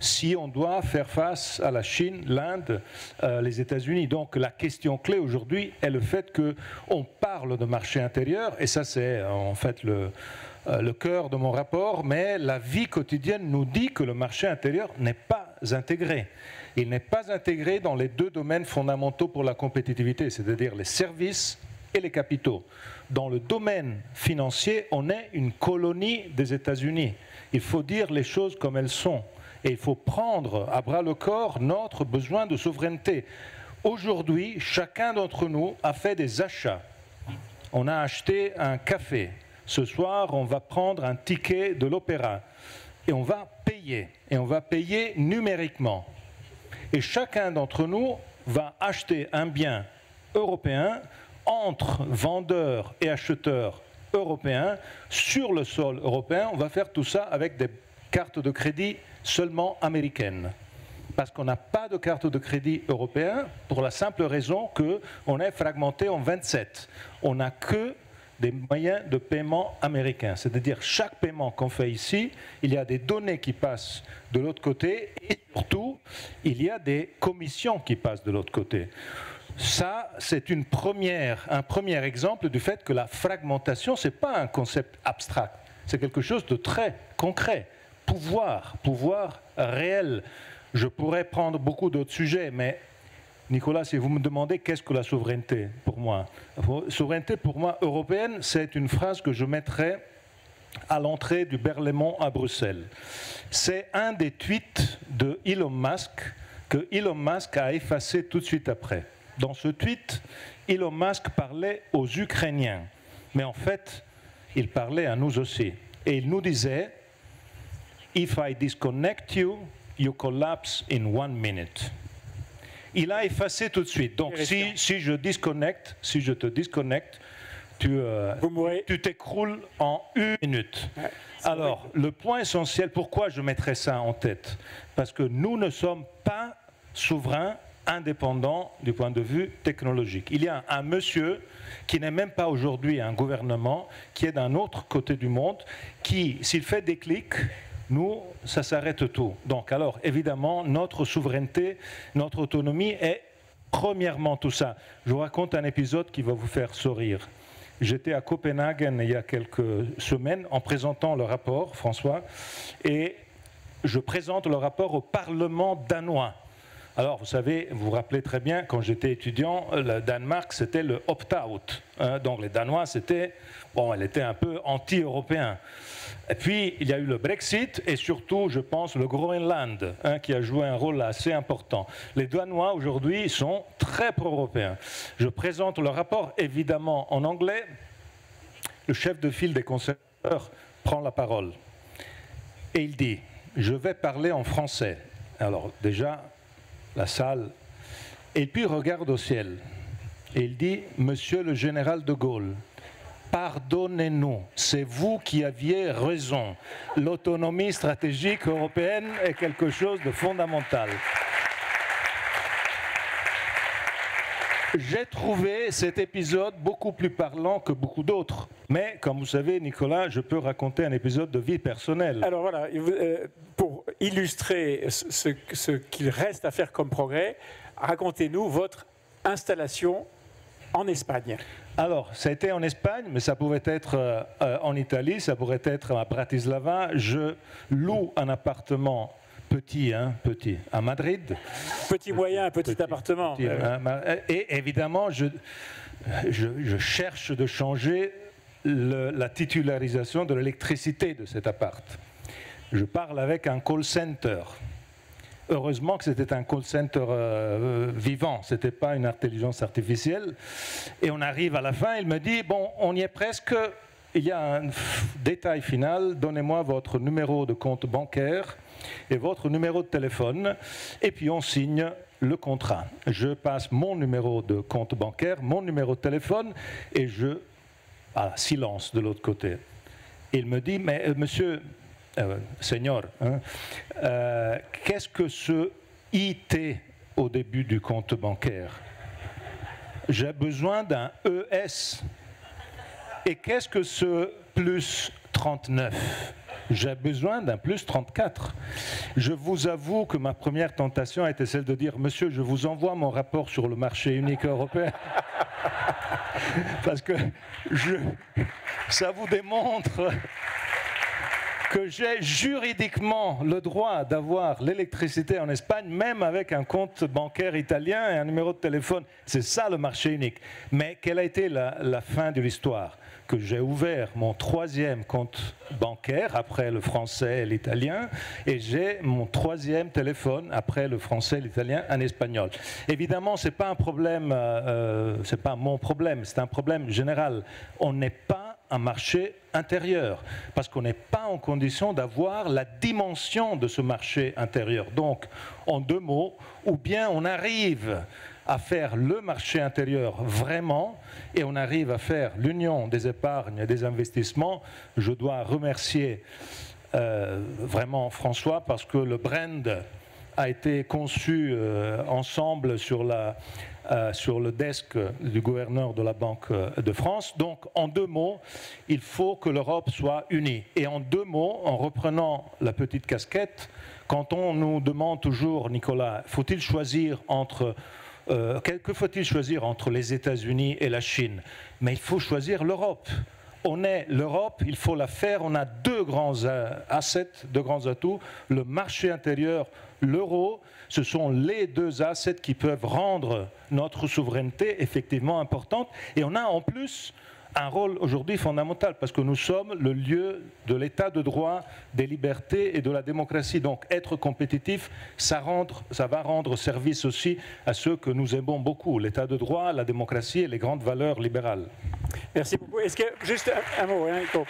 si on doit faire face à la Chine, l'Inde, les États-Unis. Donc la question clé aujourd'hui est le fait qu'on parle de marché intérieur, et ça c'est en fait le cœur de mon rapport, mais la vie quotidienne nous dit que le marché intérieur n'est pas intégré. Il n'est pas intégré dans les deux domaines fondamentaux pour la compétitivité, c'est-à-dire les services et les capitaux. Dans le domaine financier, on est une colonie des États-Unis. Il faut dire les choses comme elles sont. Et il faut prendre à bras le corps notre besoin de souveraineté. Aujourd'hui, chacun d'entre nous a fait des achats. On a acheté un café. Ce soir, on va prendre un ticket de l'opéra. Et on va payer. Et on va payer numériquement. Et chacun d'entre nous va acheter un bien européen entre vendeurs et acheteurs européens sur le sol européen. On va faire tout ça avec des cartes de crédit seulement américaines. Parce qu'on n'a pas de carte de crédit européen pour la simple raison qu'on est fragmenté en 27. On n'a que des moyens de paiement américains. C'est-à-dire chaque paiement qu'on fait ici, il y a des données qui passent de l'autre côté et surtout, il y a des commissions qui passent de l'autre côté. Ça, c'est un premier exemple du fait que la fragmentation, ce n'est pas un concept abstrait. C'est quelque chose de très concret. Pouvoir réel. Je pourrais prendre beaucoup d'autres sujets, mais Nicolas, si vous me demandez qu'est-ce que la souveraineté pour moi, souveraineté pour moi européenne, c'est une phrase que je mettrais à l'entrée du Berlaymont à Bruxelles. C'est un des tweets de Elon Musk que Elon Musk a effacé tout de suite après. Dans ce tweet, Elon Musk parlait aux Ukrainiens, mais en fait, il parlait à nous aussi. Et il nous disait « If I disconnect you, you collapse in 1 minute ». Il a effacé tout de suite. Donc si je te disconnecte, tu t'écroules en 1 minute. Ouais, alors, le point essentiel, pourquoi je mettrais ça en tête? Parce que nous ne sommes pas souverains, indépendants du point de vue technologique. Il y a un monsieur qui n'est même pas aujourd'hui un gouvernement, qui est d'un autre côté du monde, qui, s'il fait des clics, nous, ça s'arrête tout. Donc, alors, évidemment, notre souveraineté, notre autonomie est premièrement tout ça. Je vous raconte un épisode qui va vous faire sourire. J'étais à Copenhague il y a quelques semaines en présentant le rapport, François, et je présente le rapport au Parlement danois. Alors, vous savez, vous vous rappelez très bien, quand j'étais étudiant, le Danemark, c'était le opt-out. Hein, donc, les Danois, elle était un peu anti-européen. Et puis, il y a eu le Brexit et surtout, je pense, le Groenland, hein, qui a joué un rôle assez important. Les Danois, aujourd'hui, sont très pro-européens. Je présente le rapport, évidemment, en anglais. Le chef de file des conservateurs prend la parole. Et il dit, je vais parler en français. Alors, déjà, la salle, et puis regarde au ciel. Et il dit, Monsieur le général de Gaulle, pardonnez-nous, c'est vous qui aviez raison. L'autonomie stratégique européenne est quelque chose de fondamental. J'ai trouvé cet épisode beaucoup plus parlant que beaucoup d'autres. Mais, comme vous savez, Nicolas, je peux raconter un épisode de vie personnelle.
Alors voilà, pour illustrer ce qu'il reste à faire comme progrès, racontez-nous votre installation en Espagne.
Alors, ça a été en Espagne, mais ça pouvait être en Italie, ça pourrait être à Bratislava. Je loue un appartement petit, à Madrid.
Petit moyen, petit appartement.
Et évidemment, je cherche de changer la titularisation de l'électricité de cet appart. Je parle avec un call center. Heureusement que c'était un call center vivant, ce n'était pas une intelligence artificielle. Et on arrive à la fin, il me dit, bon, on y est presque, il y a un détail final, donnez-moi votre numéro de compte bancaire et votre numéro de téléphone, et puis on signe le contrat. Je passe mon numéro de compte bancaire, mon numéro de téléphone, et silence de l'autre côté. Il me dit, mais monsieur, Seigneur, hein, qu'est-ce que ce IT au début du compte bancaire? J'ai besoin d'un ES. Et qu'est-ce que ce plus 39? J'ai besoin d'un plus 34. Je vous avoue que ma première tentation a été celle de dire, monsieur, je vous envoie mon rapport sur le marché unique européen. Parce que ça vous démontre que j'ai juridiquement le droit d'avoir l'électricité en Espagne, même avec un compte bancaire italien et un numéro de téléphone. C'est ça le marché unique. Mais quelle a été la fin de l'histoire? Que j'ai ouvert mon 3e compte bancaire après le français et l'italien, et j'ai mon 3e téléphone après le français et l'italien en espagnol. Évidemment, c'est pas un problème, c'est pas mon problème, c'est un problème général. On n'est pas un marché intérieur, parce qu'on n'est pas en condition d'avoir la dimension de ce marché intérieur. Donc, en 2 mots, ou bien on arrive à faire le marché intérieur vraiment, et on arrive à faire l'union des épargnes et des investissements. Je dois remercier vraiment François, parce que le brand a été conçu ensemble sur le desk du gouverneur de la Banque de France. Donc, en 2 mots, il faut que l'Europe soit unie. Et en 2 mots, en reprenant la petite casquette, quand on nous demande toujours, Nicolas, faut-il choisir entre... que faut-il choisir entre les États-Unis et la Chine? Mais il faut choisir l'Europe. On est l'Europe, il faut la faire. On a 2 grands assets, 2 grands atouts. Le marché intérieur, l'euro, ce sont les 2 assets qui peuvent rendre notre souveraineté effectivement importante. Et on a en plus un rôle aujourd'hui fondamental, parce que nous sommes le lieu de l'état de droit, des libertés et de la démocratie. Donc être compétitif, ça va rendre service aussi à ceux que nous aimons beaucoup, l'état de droit, la démocratie et les grandes valeurs libérales.
Merci beaucoup. Est-ce que, juste un mot, hein, Nico.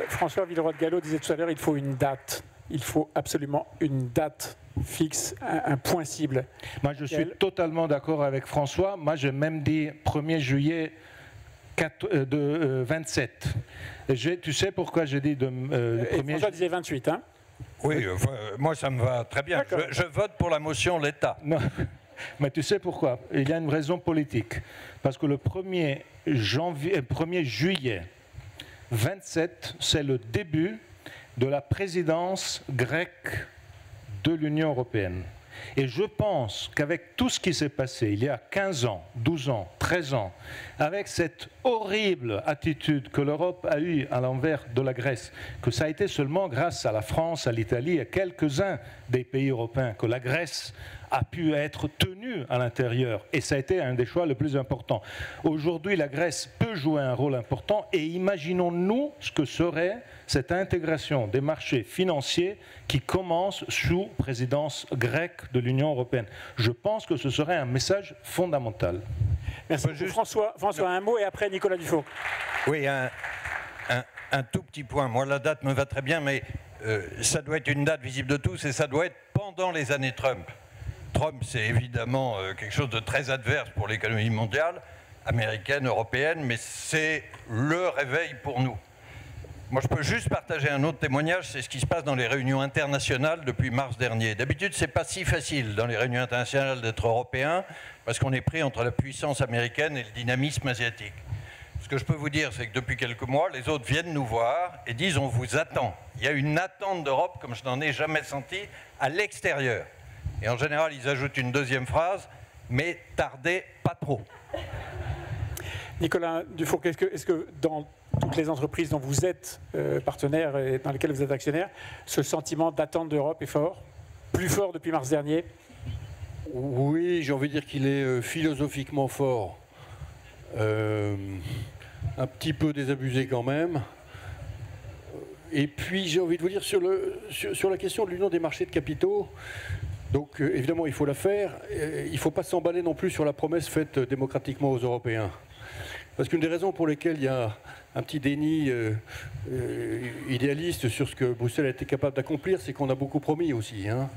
François Villeroy de Galhau disait tout à l'heure, il faut une date. Il faut absolument une date fixe, un point cible.
Moi, je suis totalement d'accord avec François. Moi, j'ai même dit 1er juillet 27. Et tu sais pourquoi j'ai dit
François disait 28, hein?
Oui, moi, ça me va très bien. Je vote pour la motion l'État.
Non, mais tu sais pourquoi? Il y a une raison politique. Parce que le 1er juillet 27, c'est le début de la présidence grecque de l'Union européenne. Et je pense qu'avec tout ce qui s'est passé il y a 15 ans, 12 ans, 13 ans, avec cette horrible attitude que l'Europe a eue à l'envers de la Grèce, que ça a été seulement grâce à la France, à l'Italie et à quelques-uns des pays européens que la Grèce a pu être tenue à l'intérieur. Et ça a été un des choix les plus importants. Aujourd'hui, la Grèce peut jouer un rôle important et imaginons-nous ce que serait cette intégration des marchés financiers qui commence sous présidence grecque de l'Union européenne. Je pense que ce serait un message fondamental.
Merci. François, un mot et après Nicolas Dufault.
Oui, un tout petit point. Moi, la date me va très bien, mais ça doit être une date visible de tous et ça doit être pendant les années Trump. Trump, c'est évidemment quelque chose de très adverse pour l'économie mondiale, américaine, européenne, mais c'est le réveil pour nous. Moi, je peux juste partager un autre témoignage, c'est ce qui se passe dans les réunions internationales depuis mars dernier. D'habitude, c'est pas si facile dans les réunions internationales d'être européen, parce qu'on est pris entre la puissance américaine et le dynamisme asiatique. Ce que je peux vous dire, c'est que depuis quelques mois, les autres viennent nous voir et disent « on vous attend ». Il y a une attente d'Europe, comme je n'en ai jamais senti, à l'extérieur. Et en général, ils ajoutent une deuxième phrase, mais tardez pas trop.
Nicolas Dufault, est-ce que dans toutes les entreprises dont vous êtes partenaire et dans lesquelles vous êtes actionnaire, ce sentiment d'attente d'Europe est fort? Plus fort depuis mars dernier?
Oui, j'ai envie de dire qu'il est philosophiquement fort. Un petit peu désabusé quand même. Et puis j'ai envie de vous dire sur la question de l'union des marchés de capitaux, donc évidemment il faut la faire, il ne faut pas s'emballer non plus sur la promesse faite démocratiquement aux Européens. Parce qu'une des raisons pour lesquelles il y a un petit déni idéaliste sur ce que Bruxelles a été capable d'accomplir, c'est qu'on a beaucoup promis aussi. Hein.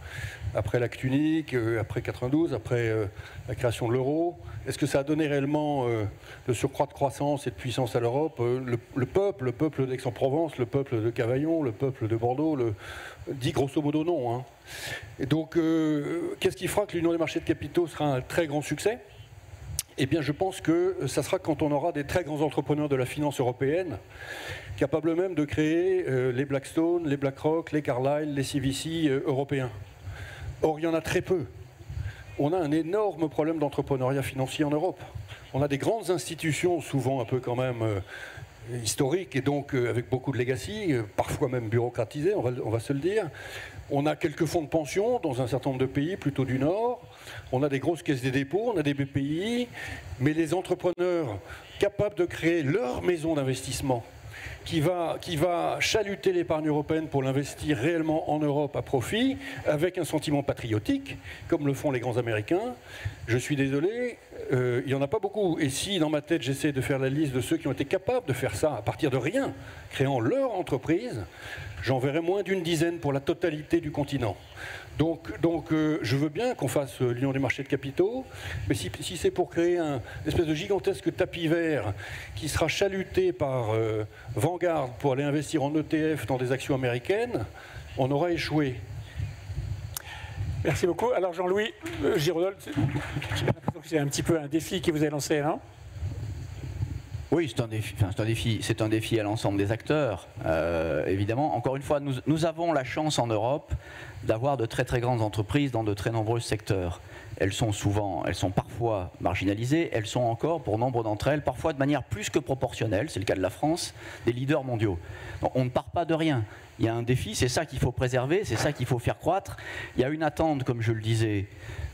Après l'acte unique, après 92, après la création de l'euro, est-ce que ça a donné réellement le surcroît de croissance et de puissance à l'Europe? Le peuple d'Aix-en-Provence, le peuple de Cavaillon, le peuple de Bordeaux, dit grosso modo non. Hein. Et donc, qu'est-ce qui fera que l'union des marchés de capitaux sera un très grand succès? Eh bien, je pense que ça sera quand on aura des très grands entrepreneurs de la finance européenne, capables même de créer les Blackstone, les BlackRock, les Carlyle, les CVC européens. Or, il y en a très peu. On a un énorme problème d'entrepreneuriat financier en Europe. On a des grandes institutions, souvent un peu quand même historiques, et donc avec beaucoup de legacy, parfois même bureaucratisées, on va se le dire. On a quelques fonds de pension dans un certain nombre de pays, plutôt du Nord. On a des grosses caisses des dépôts, on a des BPI. Mais les entrepreneurs capables de créer leur maison d'investissement, qui va chaluter l'épargne européenne pour l'investir réellement en Europe à profit, avec un sentiment patriotique, comme le font les grands Américains, je suis désolé, il n'y en a pas beaucoup. Et si, dans ma tête, j'essaie de faire la liste de ceux qui ont été capables de faire ça à partir de rien, créant leur entreprise, j'en verrai moins d'une dizaine pour la totalité du continent. Donc je veux bien qu'on fasse l'union des marchés de capitaux, mais si c'est pour créer une espèce de gigantesque tapis vert qui sera chaluté par Vanguard pour aller investir en ETF dans des actions américaines, on aura échoué.
Merci beaucoup. Alors Jean-Louis Giraudolt, j'ai l'impression que c'est un petit peu un défi qui vous est lancé, non ?
Oui, c'est un défi à l'ensemble des acteurs, évidemment. Encore une fois, nous avons la chance en Europe d'avoir de très très grandes entreprises dans de très nombreux secteurs. Elles sont parfois marginalisées, elles sont encore, pour nombre d'entre elles, parfois de manière plus que proportionnelle, c'est le cas de la France, des leaders mondiaux. Donc, on ne part pas de rien. Il y a un défi, c'est ça qu'il faut préserver, c'est ça qu'il faut faire croître. Il y a une attente, comme je le disais,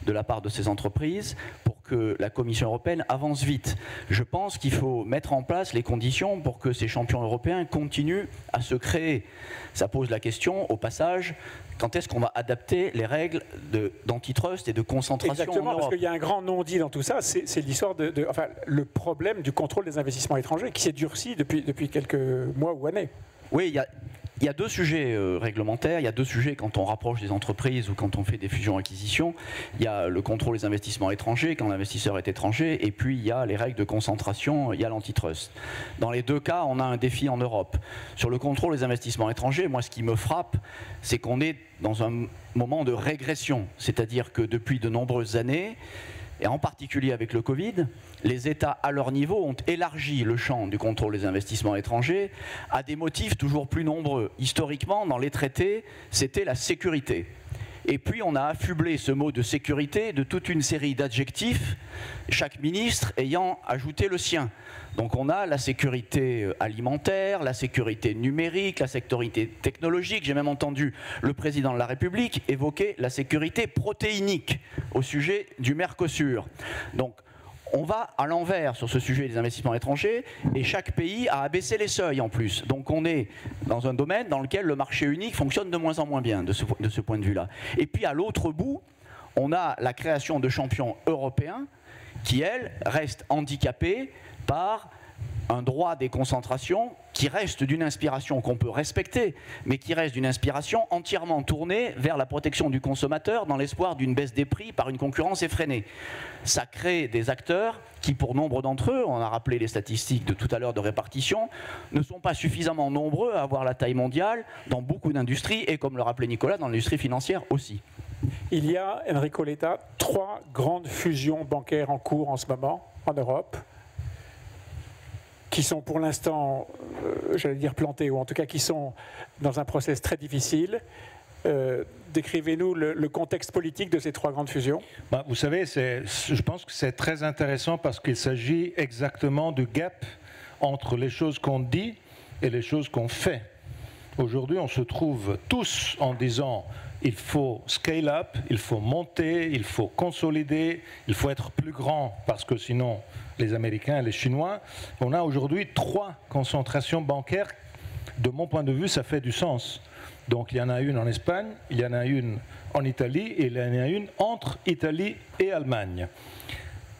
de la part de ces entreprises pour que la Commission européenne avance vite. Je pense qu'il faut mettre en place les conditions pour que ces champions européens continuent à se créer. Ça pose la question, au passage, quand est-ce qu'on va adapter les règles d'antitrust et de concentration en Europe ?
Exactement, parce qu'il y a un grand non-dit dans tout ça, c'est l'histoire le problème du contrôle des investissements étrangers qui s'est durci depuis quelques mois ou années.
Oui, il y a deux sujets réglementaires, il y a deux sujets quand on rapproche des entreprises ou quand on fait des fusions-acquisitions. Il y a le contrôle des investissements étrangers quand l'investisseur est étranger, et puis il y a les règles de concentration, il y a l'antitrust. Dans les deux cas, on a un défi en Europe. Sur le contrôle des investissements étrangers, moi ce qui me frappe, c'est qu'on est dans un moment de régression. C'est-à-dire que depuis de nombreuses années, et en particulier avec le Covid, les États, à leur niveau, ont élargi le champ du contrôle des investissements étrangers à des motifs toujours plus nombreux. Historiquement, dans les traités, c'était la sécurité. Et puis on a affublé ce mot de sécurité de toute une série d'adjectifs, chaque ministre ayant ajouté le sien. Donc on a la sécurité alimentaire, la sécurité numérique, la sécurité technologique. J'ai même entendu le président de la République évoquer la sécurité protéinique au sujet du Mercosur. Donc on va à l'envers sur ce sujet des investissements étrangers et chaque pays a abaissé les seuils en plus. Donc on est dans un domaine dans lequel le marché unique fonctionne de moins en moins bien de ce point de vue-là. Et puis à l'autre bout, on a la création de champions européens qui, elles, restent handicapées par un droit des concentrations qui reste d'une inspiration qu'on peut respecter, mais qui reste d'une inspiration entièrement tournée vers la protection du consommateur dans l'espoir d'une baisse des prix par une concurrence effrénée. Ça crée des acteurs qui, pour nombre d'entre eux, on a rappelé les statistiques de tout à l'heure de répartition, ne sont pas suffisamment nombreux à avoir la taille mondiale dans beaucoup d'industries et, comme le rappelait Nicolas, dans l'industrie financière aussi.
Il y a, Enrico Letta, 3 grandes fusions bancaires en cours en ce moment en Europe, qui sont pour l'instant, j'allais dire plantées, ou en tout cas qui sont dans un process très difficile. Décrivez-nous le contexte politique de ces 3 grandes fusions.
Vous savez, je pense que c'est très intéressant parce qu'il s'agit exactement du gap entre les choses qu'on dit et les choses qu'on fait. Aujourd'hui, on se trouve tous en disant il faut scale up, il faut monter, il faut consolider, il faut être plus grand parce que sinon les Américains et les Chinois. On a aujourd'hui 3 concentrations bancaires. De mon point de vue, ça fait du sens. Donc il y en a une en Espagne, il y en a une en Italie et il y en a une entre Italie et Allemagne.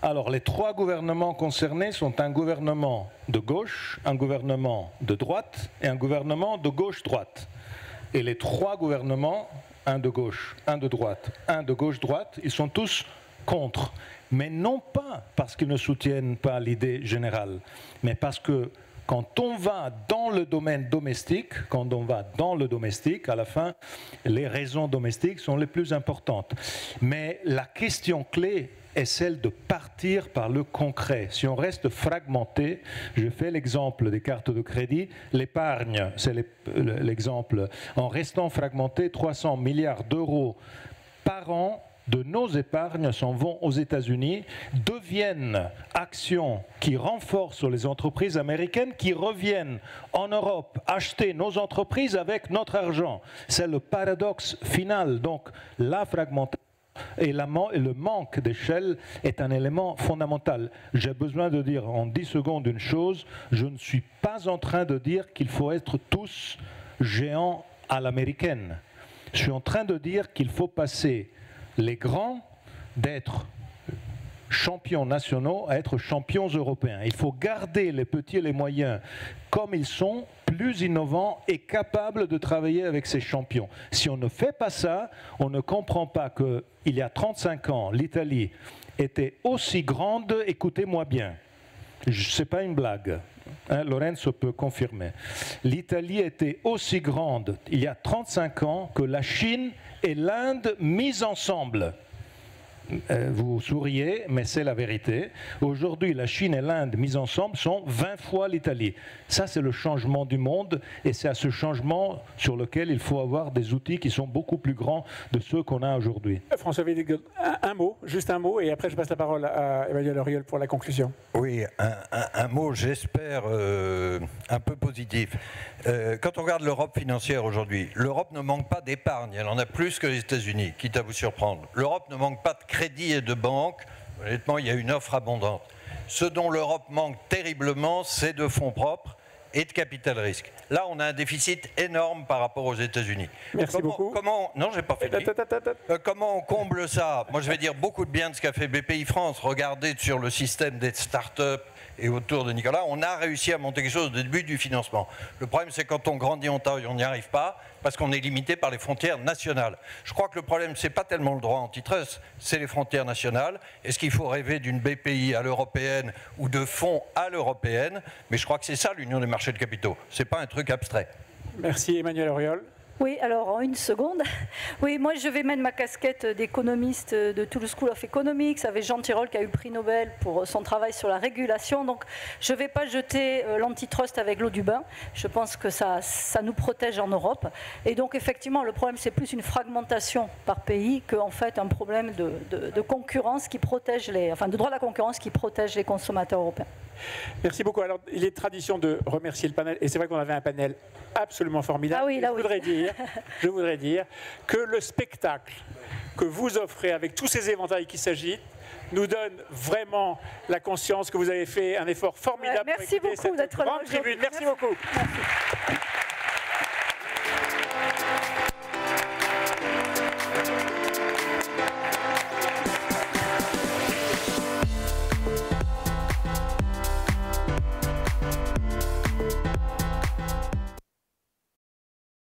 Alors les 3 gouvernements concernés sont un gouvernement de gauche, un gouvernement de droite et un gouvernement de gauche-droite. Et les 3 gouvernements, un de gauche, un de droite, un de gauche-droite, ils sont tous contre. Mais non pas parce qu'ils ne soutiennent pas l'idée générale, mais parce que quand on va dans le domaine domestique, à la fin, les raisons domestiques sont les plus importantes. Mais la question clé est celle de partir par le concret. Si on reste fragmenté, je fais l'exemple des cartes de crédit, l'épargne, c'est l'exemple, en restant fragmenté, 300 milliards d'euros par an de nos épargnes s'en vont aux États-Unis, deviennent actions qui renforcent les entreprises américaines qui reviennent en Europe acheter nos entreprises avec notre argent. C'est le paradoxe final. Donc la fragmentation et le manque d'échelle est un élément fondamental. J'ai besoin de dire en 10 secondes une chose, je ne suis pas en train de dire qu'il faut être tous géants à l'américaine. Je suis en train de dire qu'il faut passer les grands d'être champions nationaux à être champions européens. Il faut garder les petits et les moyens comme ils sont, plus innovants et capables de travailler avec ces champions. Si on ne fait pas ça, on ne comprend pas qu'il y a 35 ans, l'Italie était aussi grande, écoutez-moi bien, ce n'est pas une blague, hein, Lorenzo peut confirmer. L'Italie était aussi grande il y a 35 ans que la Chine et l'Inde mises ensemble. Vous souriez, mais c'est la vérité. Aujourd'hui, la Chine et l'Inde mises ensemble sont 20 fois l'Italie. Ça, c'est le changement du monde et c'est à ce changement sur lequel il faut avoir des outils qui sont beaucoup plus grands de ceux qu'on a aujourd'hui.
François Védégold, un mot, juste un mot, et après je passe la parole à Emmanuel Auriol pour la conclusion.
Oui, un mot, j'espère, un peu positif. Quand on regarde l'Europe financière aujourd'hui, l'Europe ne manque pas d'épargne, elle en a plus que les États-Unis, quitte à vous surprendre. L'Europe ne manque pas de crédit et de banque, honnêtement, il y a une offre abondante. Ce dont l'Europe manque terriblement, c'est de fonds propres et de capital risque. Là, on a un déficit énorme par rapport aux États-Unis.
Merci beaucoup.
Non, j'ai pas fini. Comment on comble ça? Moi, je vais dire beaucoup de bien de ce qu'a fait BPI France. Regardez sur le système des start-up et autour de Nicolas, on a réussi à monter quelque chose au début du financement. Le problème, c'est quand on grandit en taille, on n'y arrive pas parce qu'on est limité par les frontières nationales. Je crois que le problème, c'est pas tellement le droit antitrust, c'est les frontières nationales. Est-ce qu'il faut rêver d'une BPI à l'européenne ou de fonds à l'européenne? Mais je crois que c'est ça l'union des marchés de capitaux. C'est pas un truc abstrait.
Merci Emmanuel Auriol.
Oui, alors en une seconde. Oui, moi je vais mettre ma casquette d'économiste de Toulouse School of Economics avec Jean Tirole qui a eu le prix Nobel pour son travail sur la régulation. Donc je ne vais pas jeter l'antitrust avec l'eau du bain. Je pense que ça nous protège en Europe. Et donc effectivement, le problème c'est plus une fragmentation par pays qu'en fait un problème de concurrence qui protège de droit de la concurrence qui protège les consommateurs européens.
Merci beaucoup. Alors, il est tradition de remercier le panel, et c'est vrai qu'on avait un panel absolument formidable.
Ah oui, là,
je voudrais dire que le spectacle que vous offrez avec tous ces éventails qui s'agitent nous donne vraiment la conscience que vous avez fait un effort formidable.
Merci beaucoup d'être là.
Grande tribune. Merci beaucoup.
Merci.